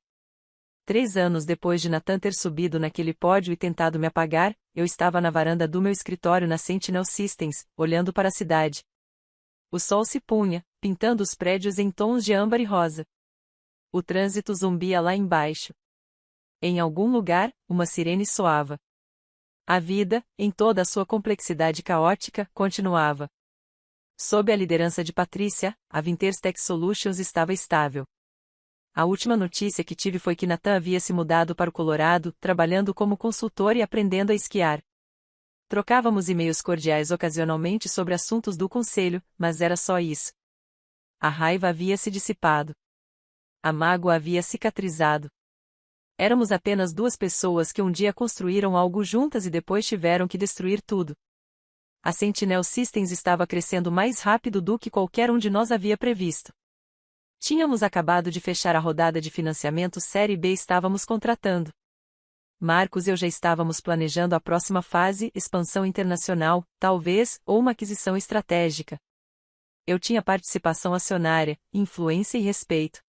S1: 3 anos depois de Nathan ter subido naquele pódio e tentado me apagar, eu estava na varanda do meu escritório na Sentinel Systems, olhando para a cidade. O sol se punha, pintando os prédios em tons de âmbar e rosa. O trânsito zumbia lá embaixo. Em algum lugar, uma sirene soava. A vida, em toda a sua complexidade caótica, continuava. Sob a liderança de Patrícia, a Vinters Tech Solutions estava estável. A última notícia que tive foi que Nathan havia se mudado para o Colorado, trabalhando como consultor e aprendendo a esquiar. Trocávamos e-mails cordiais ocasionalmente sobre assuntos do conselho, mas era só isso. A raiva havia se dissipado. A mágoa havia cicatrizado. Éramos apenas 2 pessoas que um dia construíram algo juntas e depois tiveram que destruir tudo. A Sentinel Systems estava crescendo mais rápido do que qualquer um de nós havia previsto. Tínhamos acabado de fechar a rodada de financiamento Série B e estávamos contratando. Marcos e eu já estávamos planejando a próxima fase, expansão internacional, talvez, ou uma aquisição estratégica. Eu tinha participação acionária, influência e respeito.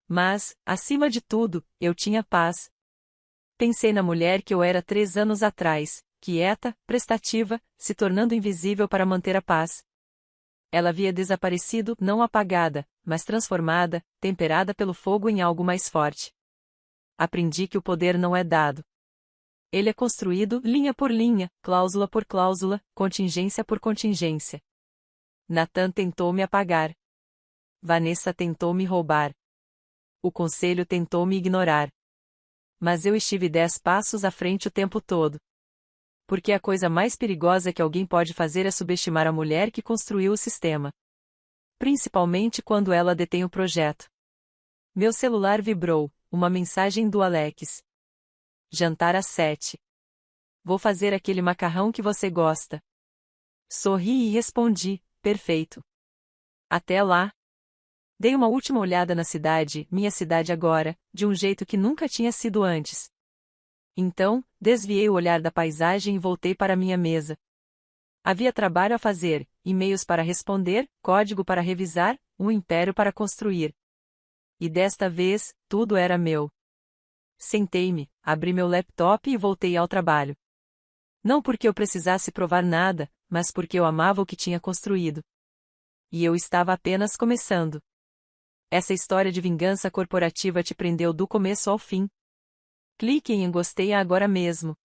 S1: Mas, acima de tudo, eu tinha paz. Pensei na mulher que eu era 3 anos atrás, quieta, prestativa, se tornando invisível para manter a paz. Ela havia desaparecido, não apagada, mas transformada, temperada pelo fogo em algo mais forte. Aprendi que o poder não é dado. Ele é construído, linha por linha, cláusula por cláusula, contingência por contingência. Nathan tentou me apagar. Vanessa tentou me roubar. O conselho tentou me ignorar. Mas eu estive 10 passos à frente o tempo todo. Porque a coisa mais perigosa que alguém pode fazer é subestimar a mulher que construiu o sistema. Principalmente quando ela detém o projeto. Meu celular vibrou, uma mensagem do Alex. Jantar às 7. Vou fazer aquele macarrão que você gosta. Sorri e respondi, perfeito. Até lá. Dei uma última olhada na cidade, minha cidade agora, de um jeito que nunca tinha sido antes. Então, desviei o olhar da paisagem e voltei para minha mesa. Havia trabalho a fazer, e-mails para responder, código para revisar, um império para construir. E desta vez, tudo era meu. Sentei-me, abri meu laptop e voltei ao trabalho. Não porque eu precisasse provar nada, mas porque eu amava o que tinha construído. E eu estava apenas começando. Essa história de vingança corporativa te prendeu do começo ao fim. Clique em gostei agora mesmo.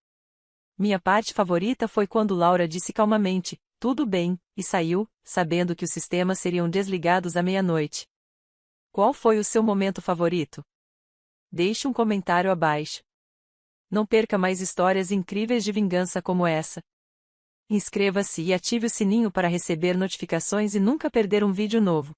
S1: Minha parte favorita foi quando Laura disse calmamente, tudo bem, e saiu, sabendo que os sistemas seriam desligados à meia-noite. Qual foi o seu momento favorito? Deixe um comentário abaixo. Não perca mais histórias incríveis de vingança como essa. Inscreva-se e ative o sininho para receber notificações e nunca perder um vídeo novo.